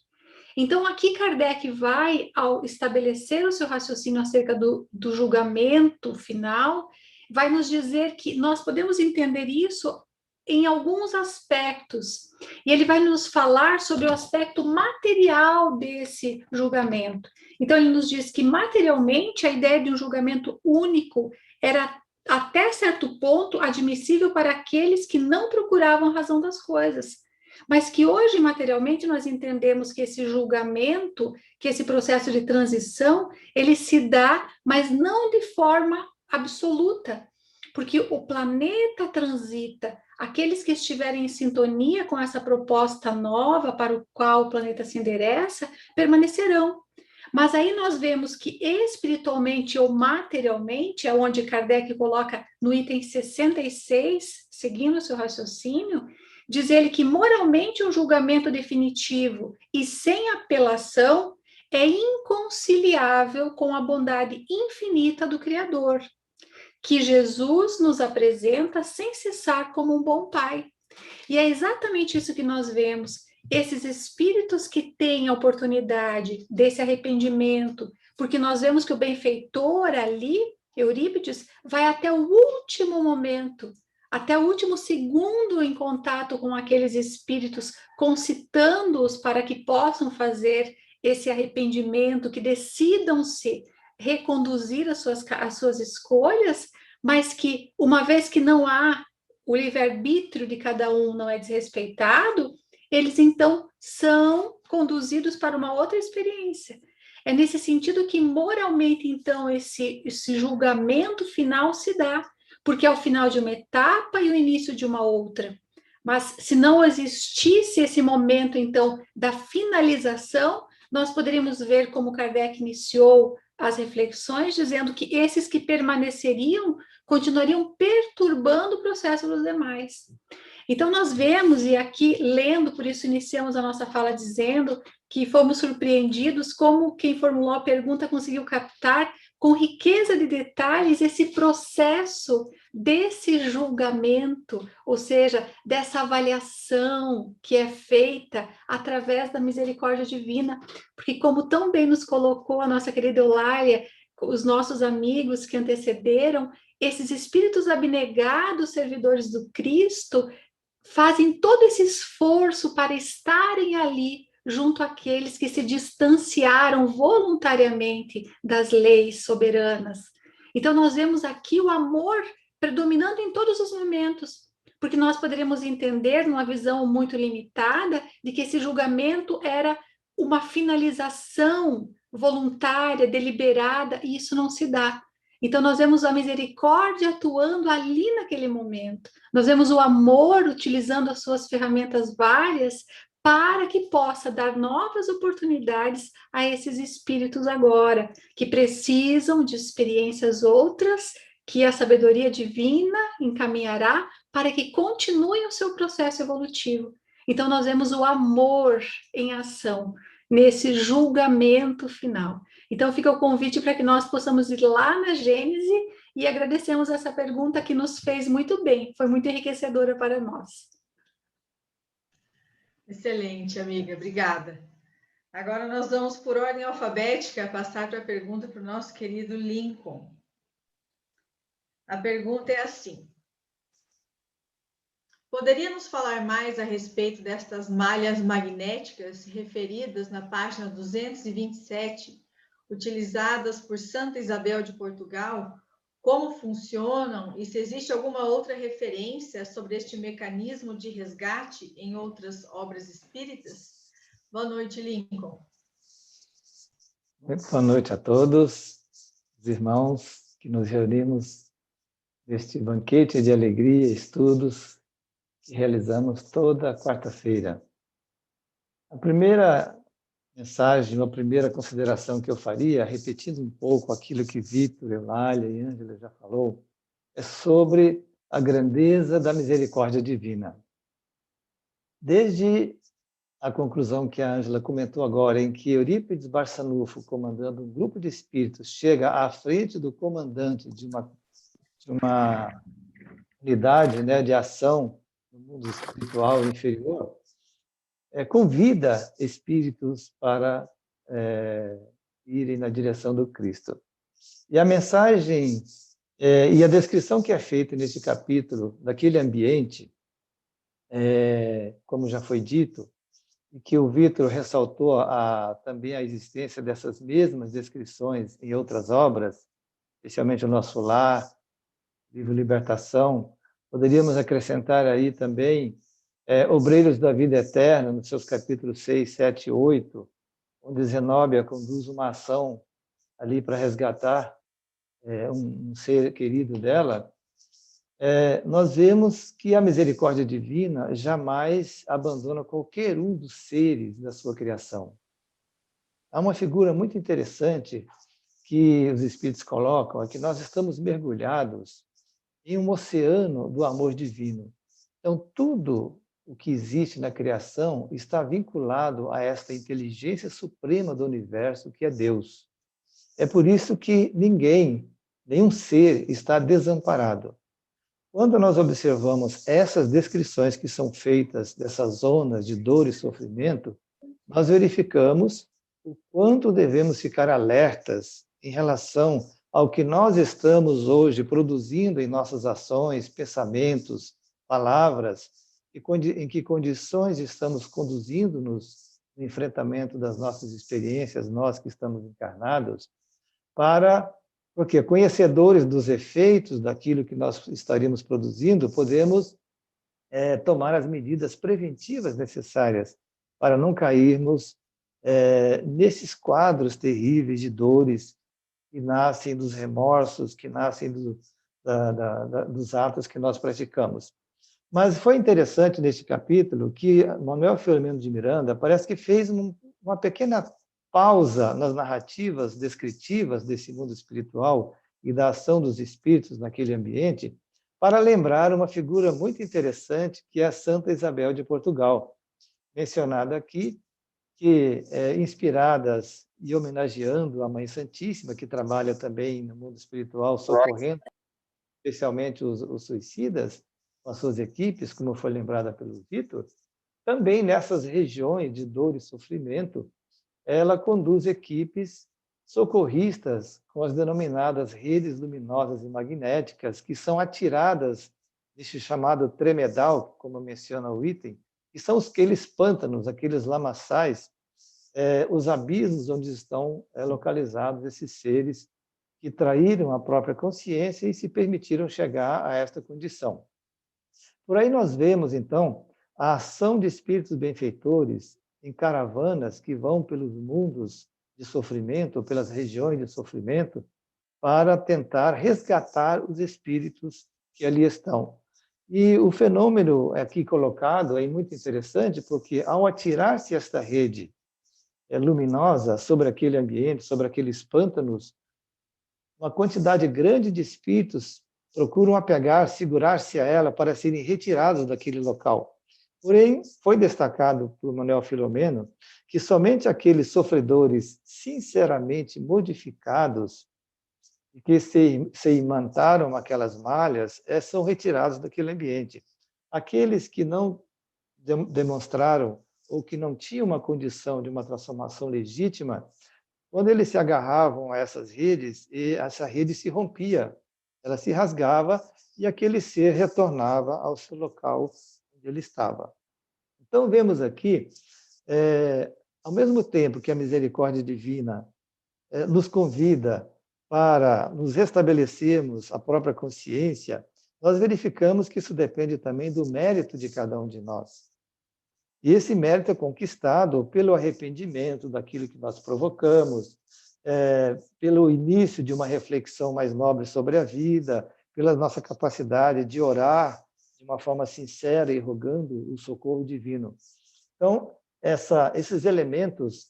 Então, aqui Kardec vai, ao estabelecer o seu raciocínio acerca do julgamento final, vai nos dizer que nós podemos entender isso em alguns aspectos. E ele vai nos falar sobre o aspecto material desse julgamento. Então, ele nos diz que, materialmente, a ideia de um julgamento único era, até certo ponto, admissível para aqueles que não procuravam a razão das coisas. Mas que hoje, materialmente, nós entendemos que esse julgamento, que esse processo de transição, ele se dá, mas não de forma absoluta, porque o planeta transita. Aqueles que estiverem em sintonia com essa proposta nova para o qual o planeta se endereça, permanecerão. Mas aí nós vemos que espiritualmente ou materialmente, é onde Kardec coloca no item 66, seguindo o seu raciocínio, diz ele que moralmente um julgamento definitivo e sem apelação é inconciliável com a bondade infinita do Criador, que Jesus nos apresenta sem cessar como um bom pai. E é exatamente isso que nós vemos, esses espíritos que têm a oportunidade desse arrependimento, porque nós vemos que o benfeitor ali, Eurípides, vai até o último momento, até o último segundo em contato com aqueles espíritos, concitando-os para que possam fazer esse arrependimento, que decidam-se reconduzir as suas escolhas, mas que, uma vez que não há o livre-arbítrio de cada um, não é desrespeitado, eles então são conduzidos para uma outra experiência. É nesse sentido que moralmente, então, esse julgamento final se dá, porque é o final de uma etapa e o início de uma outra. Mas se não existisse esse momento, então, da finalização, nós poderíamos ver como Kardec iniciou as reflexões, dizendo que esses que permaneceriam continuariam perturbando o processo dos demais. Então, nós vemos, e aqui lendo, por isso iniciamos a nossa fala dizendo que fomos surpreendidos como quem formulou a pergunta conseguiu captar com riqueza de detalhes esse processo desse julgamento, ou seja, dessa avaliação que é feita através da misericórdia divina, porque como tão bem nos colocou a nossa querida Eulália, os nossos amigos que antecederam, esses espíritos abnegados, servidores do Cristo, fazem todo esse esforço para estarem ali junto àqueles que se distanciaram voluntariamente das leis soberanas. Então, nós vemos aqui o amor predominando em todos os momentos, porque nós poderíamos entender, numa visão muito limitada, de que esse julgamento era uma finalização voluntária, deliberada, e isso não se dá. Então, nós vemos a misericórdia atuando ali naquele momento. Nós vemos o amor utilizando as suas ferramentas várias para que possa dar novas oportunidades a esses espíritos agora, que precisam de experiências outras, que a sabedoria divina encaminhará para que continuem o seu processo evolutivo. Então, nós vemos o amor em ação, nesse julgamento final. Então, fica o convite para que nós possamos ir lá na Gênese e agradecemos essa pergunta que nos fez muito bem, foi muito enriquecedora para nós. Excelente, amiga, obrigada. Agora nós vamos, por ordem alfabética, passar para a pergunta para o nosso querido Lincoln. A pergunta é assim: poderia nos falar mais a respeito destas malhas magnéticas referidas na página 227, utilizadas por Santa Isabel de Portugal como funcionam e se existe alguma outra referência sobre este mecanismo de resgate em outras obras espíritas? Boa noite, Lincoln. Muito boa noite a todos, os irmãos que nos reunimos neste banquete de alegria e estudos que realizamos toda quarta-feira. A primeira mensagem, a primeira consideração que eu faria, repetindo um pouco aquilo que Vitor, Eulália e Ângela já falou, é sobre a grandeza da misericórdia divina. Desde a conclusão que a Ângela comentou agora, em que Eurípides Barçanufo, comandando um grupo de espíritos, chega à frente do comandante de uma unidade, né, de ação no mundo espiritual inferior, convida espíritos para irem na direção do Cristo. E a mensagem e a descrição que é feita nesse capítulo daquele ambiente, como já foi dito, e que o Vitor ressaltou também a existência dessas mesmas descrições em outras obras, especialmente o Nosso Lar, livro Libertação. Poderíamos acrescentar aí também Obreiros da Vida Eterna, nos seus capítulos 6, 7 e 8, onde Zenóbia conduz uma ação ali para resgatar um ser querido dela. Nós vemos que a misericórdia divina jamais abandona qualquer um dos seres da sua criação. Há uma figura muito interessante que os espíritos colocam, é que nós estamos mergulhados em um oceano do amor divino. Então, tudo o que existe na criação está vinculado a esta inteligência suprema do universo, que é Deus. É por isso que nenhum ser está desamparado. Quando nós observamos essas descrições que são feitas dessas zonas de dor e sofrimento, nós verificamos o quanto devemos ficar alertas em relação ao que nós estamos hoje produzindo em nossas ações, pensamentos, palavras, e em que condições estamos conduzindo-nos no enfrentamento das nossas experiências, nós que estamos encarnados, porque conhecedores dos efeitos daquilo que nós estaríamos produzindo, podemos tomar as medidas preventivas necessárias para não cairmos nesses quadros terríveis de dores que nascem dos remorsos, que nascem dos atos que nós praticamos. Mas foi interessante neste capítulo que Manuel Filomeno de Miranda parece que fez uma pequena pausa nas narrativas descritivas desse mundo espiritual e da ação dos espíritos naquele ambiente, para lembrar uma figura muito interessante, que é a Santa Isabel de Portugal, mencionada aqui, que inspiradas e homenageando a Mãe Santíssima, que trabalha também no mundo espiritual, socorrendo especialmente os suicidas, com as suas equipes, como foi lembrada pelo Vitor, também nessas regiões de dor e sofrimento, ela conduz equipes socorristas com as denominadas redes luminosas e magnéticas, que são atiradas nesse chamado tremedal, como menciona o item, que são aqueles pântanos, aqueles lamaçais, os abismos onde estão localizados esses seres que traíram a própria consciência e se permitiram chegar a esta condição. Por aí nós vemos, então, a ação de espíritos benfeitores em caravanas que vão pelos mundos de sofrimento, ou pelas regiões de sofrimento, para tentar resgatar os espíritos que ali estão. E o fenômeno aqui colocado é muito interessante, porque ao atirar-se esta rede luminosa sobre aquele ambiente, sobre aqueles pântanos, uma quantidade grande de espíritos procuram segurar-se a ela para serem retirados daquele local. Porém, foi destacado por Manuel Filomeno que somente aqueles sofredores sinceramente modificados e que se imantaram aquelas malhas são retirados daquele ambiente. Aqueles que não demonstraram ou que não tinham uma condição de uma transformação legítima, quando eles se agarravam a essas redes, e essa rede se rompia, ela se rasgava e aquele ser retornava ao seu local onde ele estava. Então, vemos aqui, ao mesmo tempo que a misericórdia divina nos convida para nos restabelecermos a própria consciência, nós verificamos que isso depende também do mérito de cada um de nós. E esse mérito é conquistado pelo arrependimento daquilo que nós provocamos, pelo início de uma reflexão mais nobre sobre a vida, pela nossa capacidade de orar de uma forma sincera e rogando o socorro divino. Então, esses elementos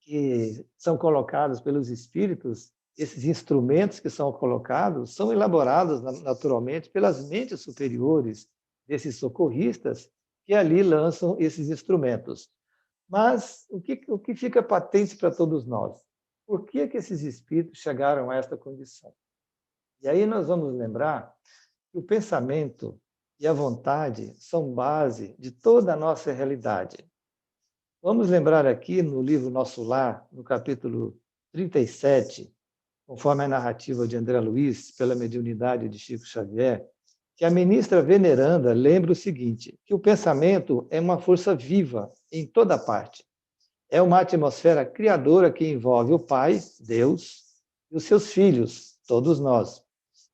que são colocados pelos espíritos, esses instrumentos que são colocados, são elaborados naturalmente pelas mentes superiores desses socorristas que ali lançam esses instrumentos. Mas o que fica patente para todos nós? Por que esses espíritos chegaram a esta condição? E aí nós vamos lembrar que o pensamento e a vontade são base de toda a nossa realidade. Vamos lembrar aqui no livro Nosso Lar, no capítulo 37, conforme a narrativa de André Luiz, pela mediunidade de Chico Xavier, que a ministra veneranda lembra o seguinte, que o pensamento é uma força viva em toda parte. É uma atmosfera criadora que envolve o Pai, Deus, e os seus filhos, todos nós.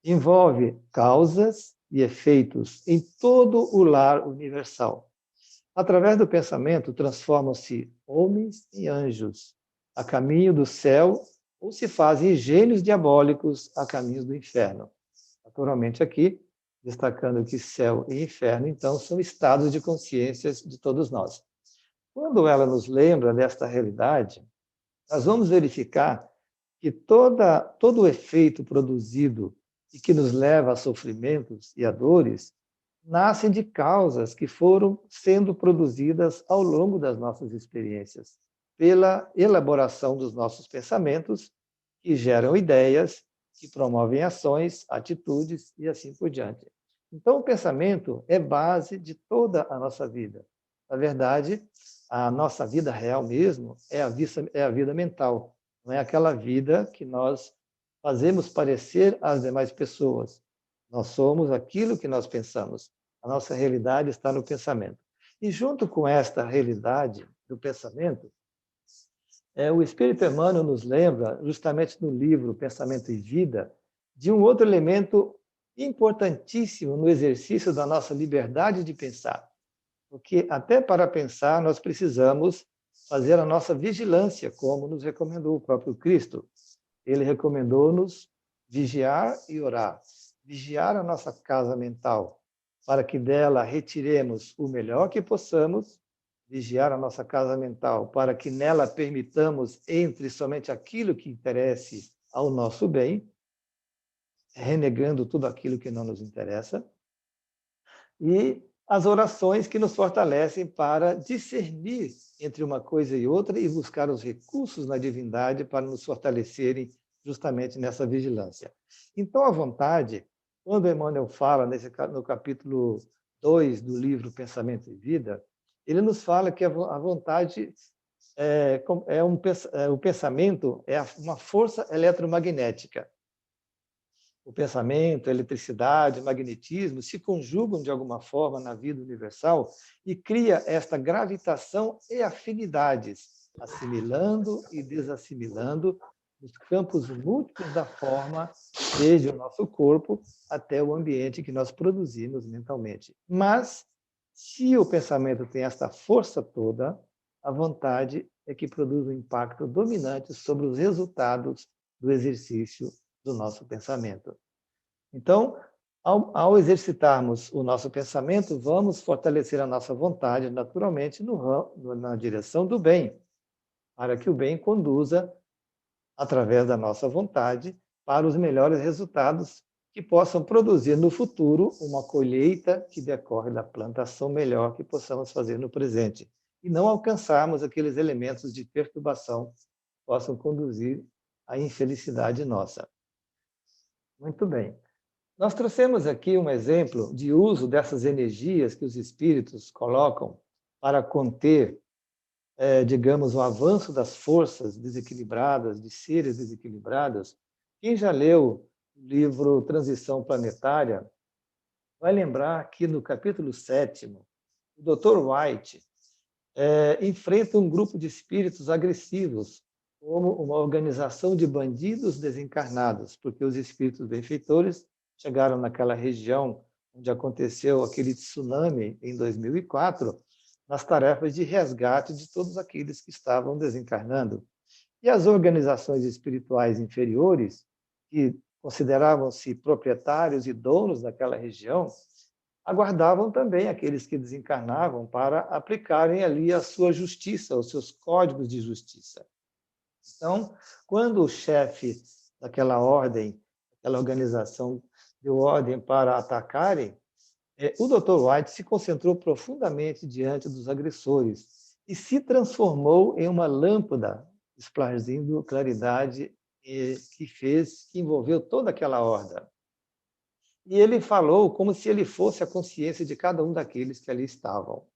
Envolve causas e efeitos em todo o lar universal. Através do pensamento, transformam-se homens em anjos, a caminho do céu, ou se fazem gênios diabólicos a caminho do inferno. Naturalmente, aqui, destacando que céu e inferno, então, são estados de consciências de todos nós. Quando ela nos lembra desta realidade, nós vamos verificar que todo o efeito produzido e que nos leva a sofrimentos e a dores, nascem de causas que foram sendo produzidas ao longo das nossas experiências, pela elaboração dos nossos pensamentos, que geram ideias, que promovem ações, atitudes e assim por diante. Então, o pensamento é base de toda a nossa vida. Na verdade, a nossa vida real mesmo é a vida mental, não é aquela vida que nós fazemos parecer às demais pessoas. Nós somos aquilo que nós pensamos. A nossa realidade está no pensamento. E junto com esta realidade do pensamento, o Espírito Emmanuel nos lembra, justamente no livro Pensamento e Vida, de um outro elemento importantíssimo no exercício da nossa liberdade de pensar. Porque até para pensar nós precisamos fazer a nossa vigilância, como nos recomendou o próprio Cristo. Ele recomendou-nos vigiar e orar. Vigiar a nossa casa mental, para que dela retiremos o melhor que possamos, vigiar a nossa casa mental, para que nela permitamos entre somente aquilo que interesse ao nosso bem, renegando tudo aquilo que não nos interessa, e as orações que nos fortalecem para discernir entre uma coisa e outra e buscar os recursos na divindade para nos fortalecerem justamente nessa vigilância. Então, a vontade, quando Emmanuel fala no capítulo 2 do livro Pensamento e Vida, ele nos fala que a vontade o pensamento é uma força eletromagnética. O pensamento, a eletricidade, o magnetismo se conjugam de alguma forma na vida universal e cria esta gravitação e afinidades, assimilando e desassimilando os campos múltiplos da forma, desde o nosso corpo até o ambiente que nós produzimos mentalmente. Mas, se o pensamento tem esta força toda, a vontade é que produz um impacto dominante sobre os resultados do exercício do nosso pensamento. Então, ao exercitarmos o nosso pensamento, vamos fortalecer a nossa vontade, naturalmente, na direção do bem, para que o bem conduza, através da nossa vontade, para os melhores resultados que possam produzir no futuro uma colheita que decorre da plantação melhor que possamos fazer no presente, e não alcançarmos aqueles elementos de perturbação que possam conduzir à infelicidade nossa. Muito bem. Nós trouxemos aqui um exemplo de uso dessas energias que os espíritos colocam para conter, digamos, o avanço das forças desequilibradas, de seres desequilibrados. Quem já leu o livro Transição Planetária vai lembrar que no capítulo 7º, o Dr. White enfrenta um grupo de espíritos agressivos como uma organização de bandidos desencarnados, porque os espíritos benfeitores chegaram naquela região onde aconteceu aquele tsunami em 2004, nas tarefas de resgate de todos aqueles que estavam desencarnando. E as organizações espirituais inferiores, que consideravam-se proprietários e donos daquela região, aguardavam também aqueles que desencarnavam para aplicarem ali a sua justiça, os seus códigos de justiça. Então, quando o chefe daquela ordem, daquela organização, deu ordem para atacarem, o Dr. White se concentrou profundamente diante dos agressores e se transformou em uma lâmpada, esplaindo claridade que envolveu toda aquela horda. E ele falou como se ele fosse a consciência de cada um daqueles que ali estavam.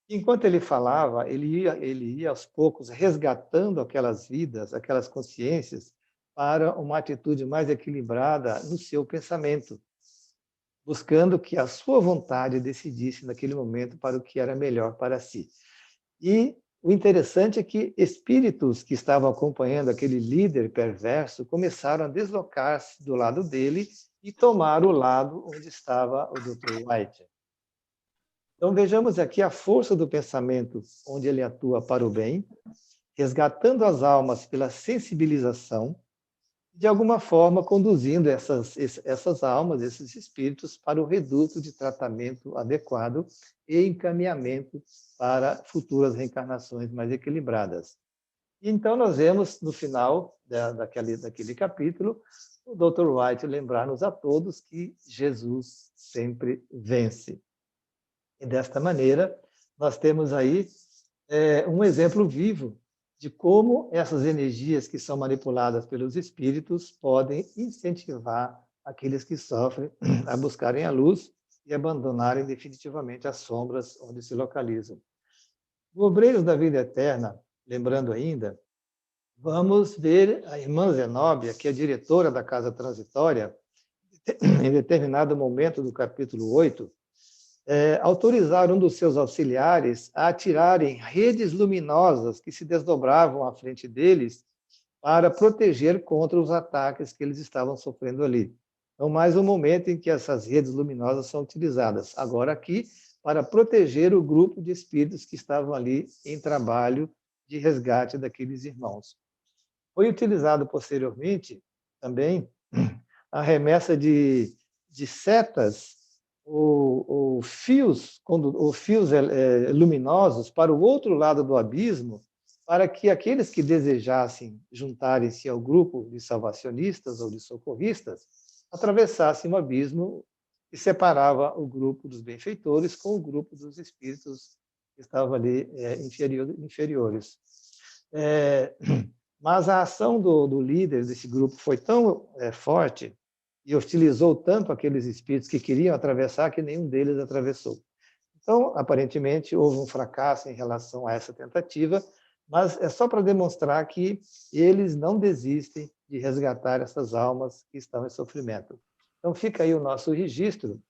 Enquanto ele falava, ele ia aos poucos resgatando aquelas vidas, aquelas consciências, para uma atitude mais equilibrada no seu pensamento, buscando que a sua vontade decidisse naquele momento para o que era melhor para si. E o interessante é que espíritos que estavam acompanhando aquele líder perverso começaram a deslocar-se do lado dele e tomar o lado onde estava o Dr. White. Então, vejamos aqui a força do pensamento, onde ele atua para o bem, resgatando as almas pela sensibilização, de alguma forma conduzindo essas almas, esses espíritos, para o reduto de tratamento adequado e encaminhamento para futuras reencarnações mais equilibradas. E então, nós vemos, no final daquele capítulo, o Dr. White lembrar-nos a todos que Jesus sempre vence. E desta maneira, nós temos aí um exemplo vivo de como essas energias que são manipuladas pelos espíritos podem incentivar aqueles que sofrem a buscarem a luz e abandonarem definitivamente as sombras onde se localizam. No Obreiros da Vida Eterna, lembrando ainda, vamos ver a irmã Zenóbia, que é diretora da Casa Transitória, em determinado momento do capítulo 8, autorizar um dos seus auxiliares a atirarem redes luminosas que se desdobravam à frente deles para proteger contra os ataques que eles estavam sofrendo ali. Então, mais um momento em que essas redes luminosas são utilizadas. Agora aqui, para proteger o grupo de espíritos que estavam ali em trabalho de resgate daqueles irmãos. Foi utilizado posteriormente também a remessa de setas ou fios luminosos para o outro lado do abismo, para que aqueles que desejassem juntarem-se ao grupo de salvacionistas ou de socorristas atravessassem um abismo que separava o grupo dos benfeitores com o grupo dos espíritos que estavam ali inferiores. Mas a ação do líder desse grupo foi tão forte e hostilizou tanto aqueles espíritos que queriam atravessar que nenhum deles atravessou. Então, aparentemente, houve um fracasso em relação a essa tentativa, mas é só para demonstrar que eles não desistem de resgatar essas almas que estão em sofrimento. Então, fica aí o nosso registro,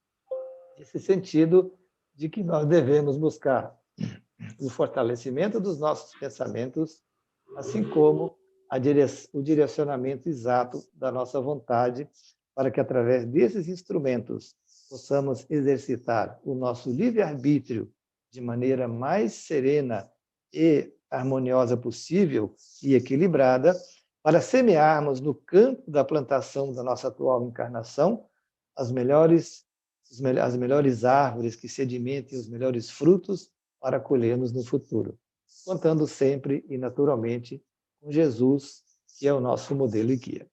nesse sentido de que nós devemos buscar o fortalecimento dos nossos pensamentos, assim como o direcionamento exato da nossa vontade, para que, através desses instrumentos, possamos exercitar o nosso livre-arbítrio de maneira mais serena e harmoniosa possível e equilibrada, para semearmos no campo da plantação da nossa atual encarnação as melhores árvores que sedimentem os melhores frutos para colhermos no futuro, contando sempre e naturalmente com Jesus, que é o nosso modelo e guia.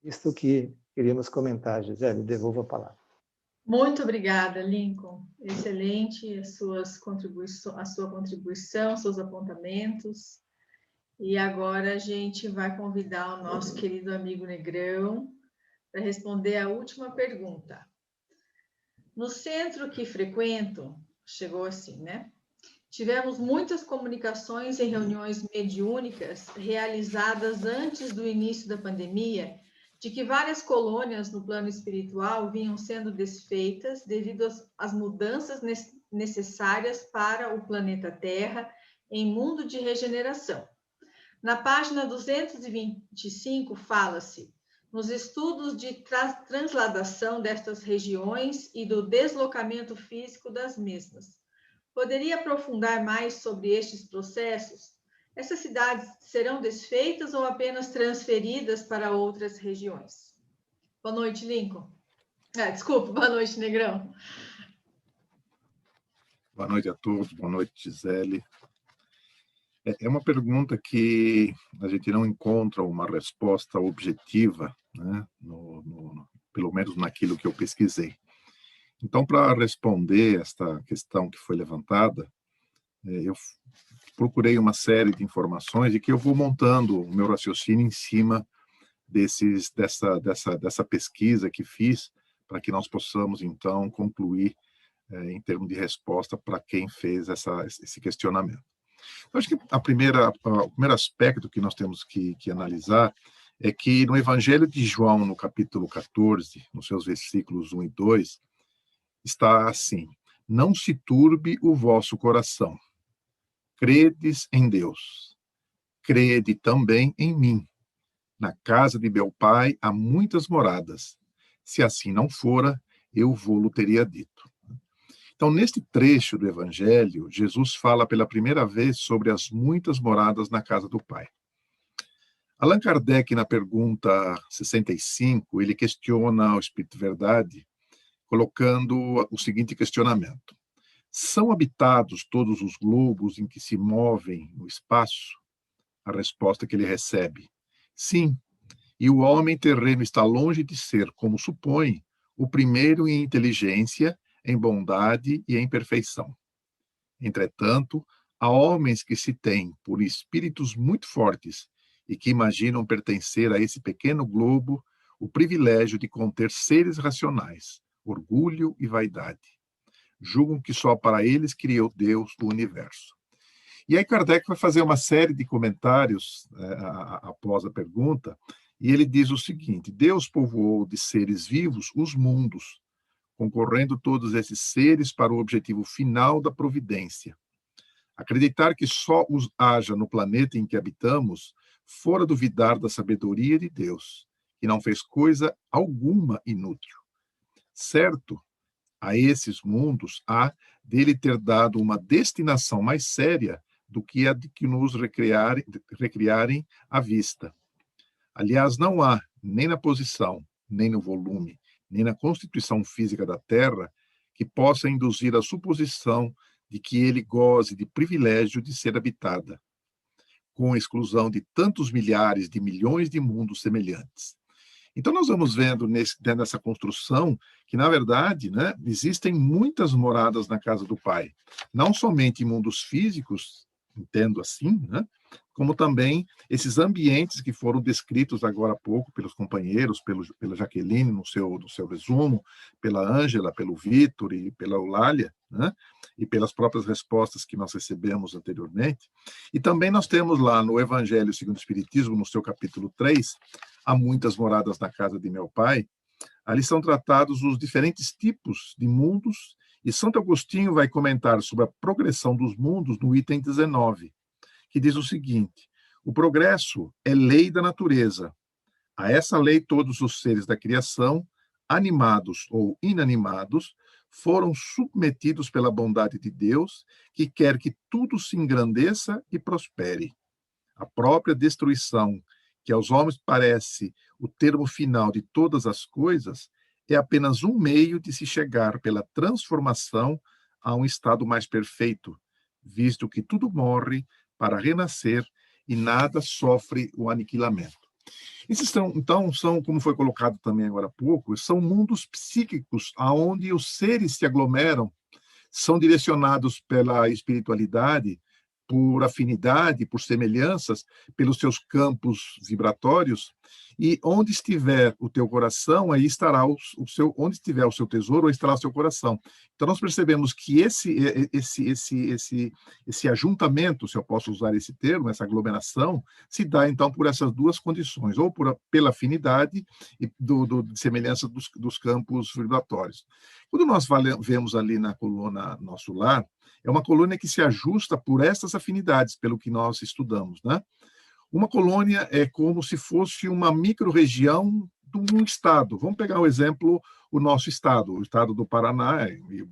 Isto que queríamos comentar, Gisele, devolvo a palavra. Muito obrigada, Lincoln. Excelente a sua contribuição, seus apontamentos. E agora a gente vai convidar o nosso querido amigo Negrão para responder a última pergunta. No centro que frequento, chegou assim, né? Tivemos muitas comunicações e reuniões mediúnicas realizadas antes do início da pandemia, de que várias colônias no plano espiritual vinham sendo desfeitas devido às mudanças necessárias para o planeta Terra em mundo de regeneração. Na página 225 fala-se nos estudos de transladação destas regiões e do deslocamento físico das mesmas. Poderia aprofundar mais sobre estes processos? Essas cidades serão desfeitas ou apenas transferidas para outras regiões? Boa noite, Lincoln. Desculpa, boa noite, Negrão. Boa noite a todos, boa noite, Gisele. É uma pergunta que a gente não encontra uma resposta objetiva, né? Pelo menos naquilo que eu pesquisei. Então, para responder esta questão que foi levantada, eu procurei uma série de informações e que eu vou montando o meu raciocínio em cima dessa pesquisa que fiz, para que nós possamos, então, concluir em termos de resposta para quem fez esse questionamento. Eu acho que o primeiro aspecto que nós temos que analisar é que no Evangelho de João, no capítulo 14, nos seus versículos 1 e 2, está assim: não se turbe o vosso coração. Credes em Deus. Crede também em mim. Na casa de meu pai há muitas moradas. Se assim não fora, eu vou-lo teria dito. Então, neste trecho do Evangelho, Jesus fala pela primeira vez sobre as muitas moradas na casa do Pai. Allan Kardec, na pergunta 65, ele questiona o Espírito Verdade, colocando o seguinte questionamento: são habitados todos os globos em que se movem no espaço? A resposta que ele recebe: sim, e o homem terreno está longe de ser, como supõe, o primeiro em inteligência, em bondade e em perfeição. Entretanto, há homens que se têm por espíritos muito fortes e que imaginam pertencer a esse pequeno globo o privilégio de conter seres racionais, orgulho e vaidade. Julgam que só para eles criou Deus do universo. E aí Kardec vai fazer uma série de comentários após a pergunta, e ele diz o seguinte: Deus povoou de seres vivos os mundos, concorrendo todos esses seres para o objetivo final da providência. Acreditar que só os haja no planeta em que habitamos, fora duvidar da sabedoria de Deus, que não fez coisa alguma inútil. Certo, a esses mundos há dele ter dado uma destinação mais séria do que a de que nos recriarem à vista. Aliás, não há, nem na posição, nem no volume, nem na constituição física da Terra, que possa induzir a suposição de que ele goze de privilégio de ser habitada, com exclusão de tantos milhares de milhões de mundos semelhantes. Então, nós vamos vendo dentro dessa construção que, na verdade, né, existem muitas moradas na casa do Pai. Não somente mundos físicos, entendo assim, né, como também esses ambientes que foram descritos agora há pouco pelos companheiros, pela Jaqueline no seu resumo, pela Ângela, pelo Vitor e pela Eulália, né, e pelas próprias respostas que nós recebemos anteriormente. E também nós temos lá no Evangelho segundo o Espiritismo, no seu capítulo 3, há muitas moradas na casa de meu pai. Ali são tratados os diferentes tipos de mundos, e Santo Agostinho vai comentar sobre a progressão dos mundos no item 19, que diz o seguinte: o progresso é lei da natureza. A essa lei todos os seres da criação, animados ou inanimados, foram submetidos pela bondade de Deus, que quer que tudo se engrandeça e prospere. A própria destruição, que aos homens parece o termo final de todas as coisas, é apenas um meio de se chegar pela transformação a um estado mais perfeito, visto que tudo morre para renascer e nada sofre o aniquilamento. Esses então, são, como foi colocado também agora há pouco, são mundos psíquicos onde os seres se aglomeram, são direcionados pela espiritualidade, por afinidade, por semelhanças, pelos seus campos vibratórios, e onde estiver o teu coração, aí estará onde estiver o seu tesouro, aí estará o seu coração. Então nós percebemos que esse ajuntamento, se eu posso usar esse termo, essa aglomeração, se dá então por essas duas condições, ou pela afinidade e de semelhança dos campos vibratórios. Quando nós vemos ali na coluna Nosso Lar, é uma coluna que se ajusta por essas afinidades, pelo que nós estudamos, né? Uma colônia é como se fosse uma micro-região de um estado. Vamos pegar o exemplo, o nosso estado, o estado do Paraná, e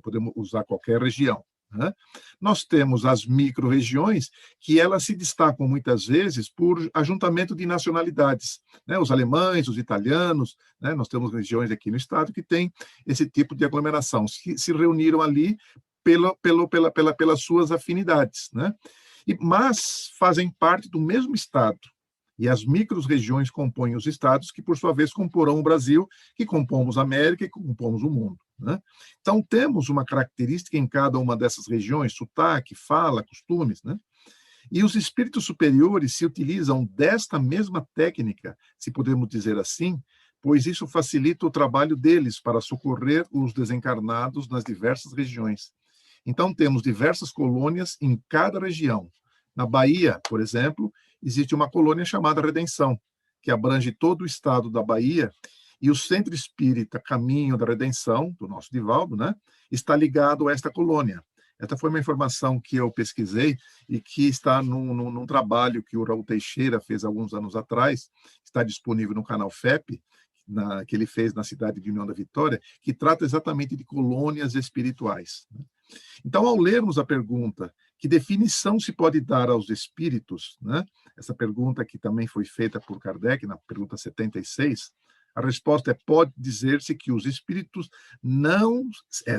podemos usar qualquer região, né? Nós temos as micro-regiões que elas se destacam muitas vezes por ajuntamento de nacionalidades, né? Os alemães, os italianos, né? Nós temos regiões aqui no estado que têm esse tipo de aglomeração, se reuniram ali pelas suas afinidades, né? Mas fazem parte do mesmo estado. E as micro-regiões compõem os estados, que, por sua vez, comporão o Brasil, que compomos a América e compomos o mundo, né? Então, temos uma característica em cada uma dessas regiões, sotaque, fala, costumes, né? E os espíritos superiores se utilizam desta mesma técnica, se podemos dizer assim, pois isso facilita o trabalho deles para socorrer os desencarnados nas diversas regiões. Então, temos diversas colônias em cada região. Na Bahia, por exemplo, existe uma colônia chamada Redenção, que abrange todo o estado da Bahia, e o Centro Espírita Caminho da Redenção, do nosso Divaldo, né, está ligado a esta colônia. Esta foi uma informação que eu pesquisei e que está num trabalho que o Raul Teixeira fez alguns anos atrás, está disponível no canal FEP, que ele fez na cidade de União da Vitória, que trata exatamente de colônias espirituais. Então, ao lermos a pergunta, que definição se pode dar aos espíritos, né? Essa pergunta que também foi feita por Kardec, na pergunta 76, a resposta é: pode dizer-se que os espíritos não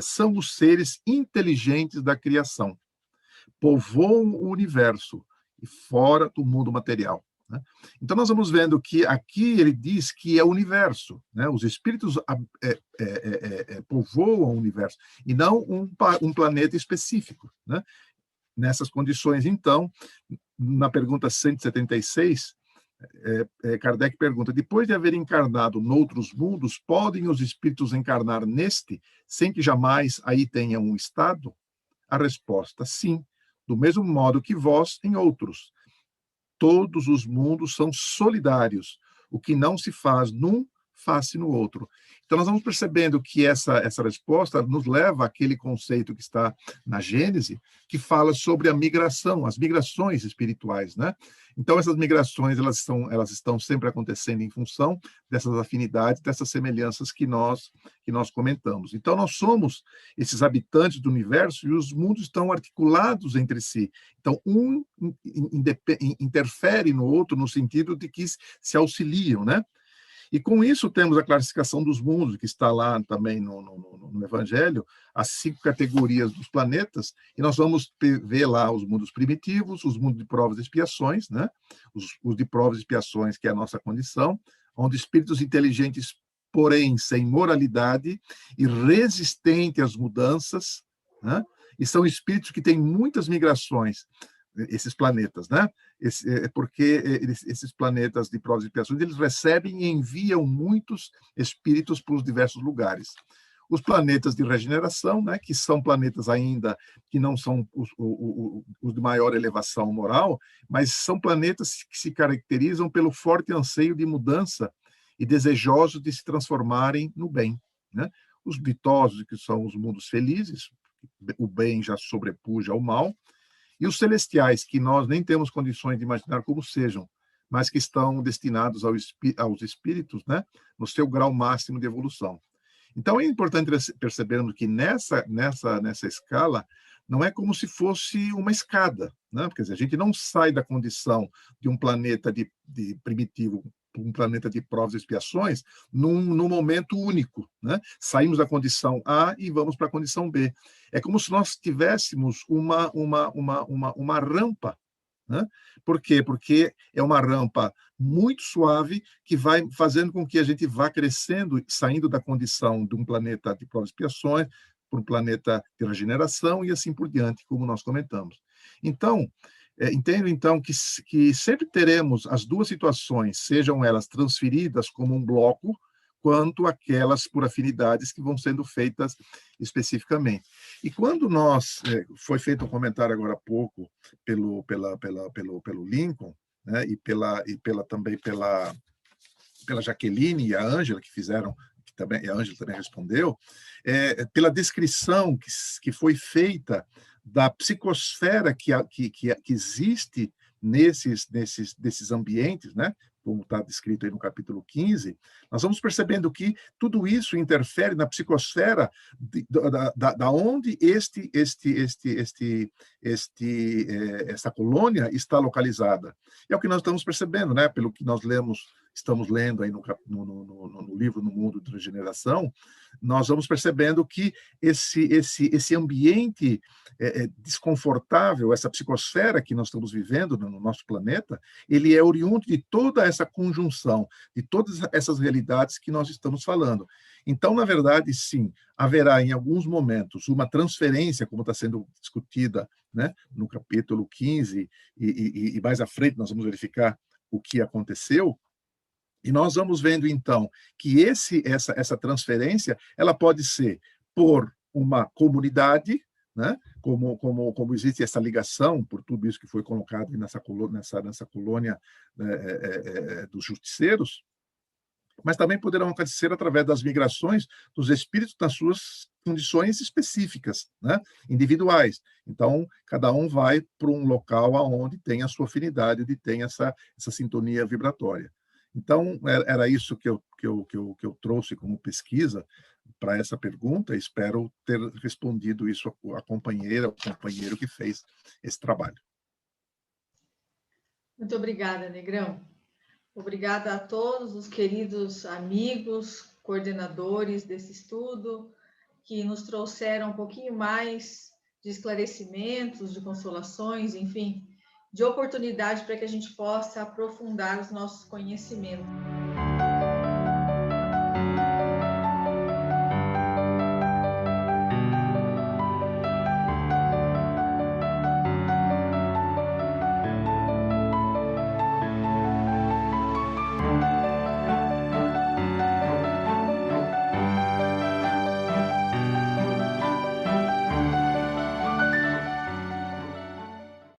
são os seres inteligentes da criação, povoam o universo e fora do mundo material. Então, nós vamos vendo que aqui ele diz que é o universo, né? Os espíritos povoam o universo, e não um planeta específico, né? Nessas condições, então, na pergunta 176, Kardec pergunta: depois de haver encarnado noutros mundos, podem os espíritos encarnar neste, sem que jamais aí tenham um estado? A resposta: sim, do mesmo modo que vós em outros. Todos os mundos são solidários. O que não se faz num, faz-se no outro. Então, nós vamos percebendo que essa resposta nos leva àquele conceito que está na Gênese, que fala sobre a migração, as migrações espirituais, né? Então, essas migrações, elas estão sempre acontecendo em função dessas afinidades, dessas semelhanças que nós comentamos. Então, nós somos esses habitantes do universo e os mundos estão articulados entre si. Então, um interfere no outro no sentido de que se auxiliam, né? E com isso temos a classificação dos mundos, que está lá também no Evangelho, as 5 categorias dos planetas, e nós vamos ver lá os mundos primitivos, os mundos de provas e expiações, né? Os de provas e expiações, que é a nossa condição, onde espíritos inteligentes, porém sem moralidade e resistentes às mudanças, né? E são espíritos que têm muitas migrações, esses planetas, né? Porque esses planetas de provas e expiações, eles recebem e enviam muitos espíritos para os diversos lugares. Os planetas de regeneração, né, que são planetas ainda que não são os de maior elevação moral, mas são planetas que se caracterizam pelo forte anseio de mudança e desejosos de se transformarem no bem, né? Os ditosos, que são os mundos felizes, o bem já sobrepuja ao mal, e os celestiais, que nós nem temos condições de imaginar como sejam, mas que estão destinados aos espíritos, né, no seu grau máximo de evolução. Então, é importante percebermos que nessa escala não é como se fosse uma escada, né? Porque a gente não sai da condição de um planeta de primitivo, um planeta de provas e expiações, num momento único, né? Saímos da condição A e vamos para a condição B. É como se nós tivéssemos uma rampa, né? Por quê? Porque é uma rampa muito suave que vai fazendo com que a gente vá crescendo, saindo da condição de um planeta de provas e expiações para um planeta de regeneração e assim por diante, como nós comentamos. Então, entendo, então, que sempre teremos as duas situações, sejam elas transferidas como um bloco, quanto aquelas por afinidades que vão sendo feitas especificamente. E quando foi feito um comentário agora há pouco pelo Lincoln, né, e também pela Jaqueline e a Ângela, que fizeram, a Ângela também respondeu, pela descrição que foi feita da psicosfera que existe desses ambientes, né? Como está descrito aí no capítulo 15, nós vamos percebendo que tudo isso interfere na psicosfera da onde essa colônia está localizada. É o que nós estamos percebendo, né? Pelo que nós estamos lendo aí no livro No Mundo de Regeneração, nós vamos percebendo que esse ambiente desconfortável, essa psicosfera que nós estamos vivendo no nosso planeta, ele é oriundo de toda essa conjunção, de todas essas realidades que nós estamos falando. Então, na verdade, sim, haverá em alguns momentos uma transferência, como está sendo discutida, né, no capítulo 15, e mais à frente nós vamos verificar o que aconteceu. E nós vamos vendo, então, que essa transferência ela pode ser por uma comunidade, né? Como existe essa ligação, por tudo isso que foi colocado nessa colônia dos justiceiros, mas também poderão acontecer através das migrações dos espíritos nas suas condições específicas, né? Individuais. Então, cada um vai para um local onde tem a sua afinidade, onde tem essa sintonia vibratória. Então, era isso que eu trouxe como pesquisa para essa pergunta. Espero ter respondido isso à companheira, ao companheiro que fez esse trabalho. Muito obrigada, Negrão. Obrigada a todos os queridos amigos, coordenadores desse estudo, que nos trouxeram um pouquinho mais de esclarecimentos, de consolações, enfim, de oportunidade para que a gente possa aprofundar os nossos conhecimentos.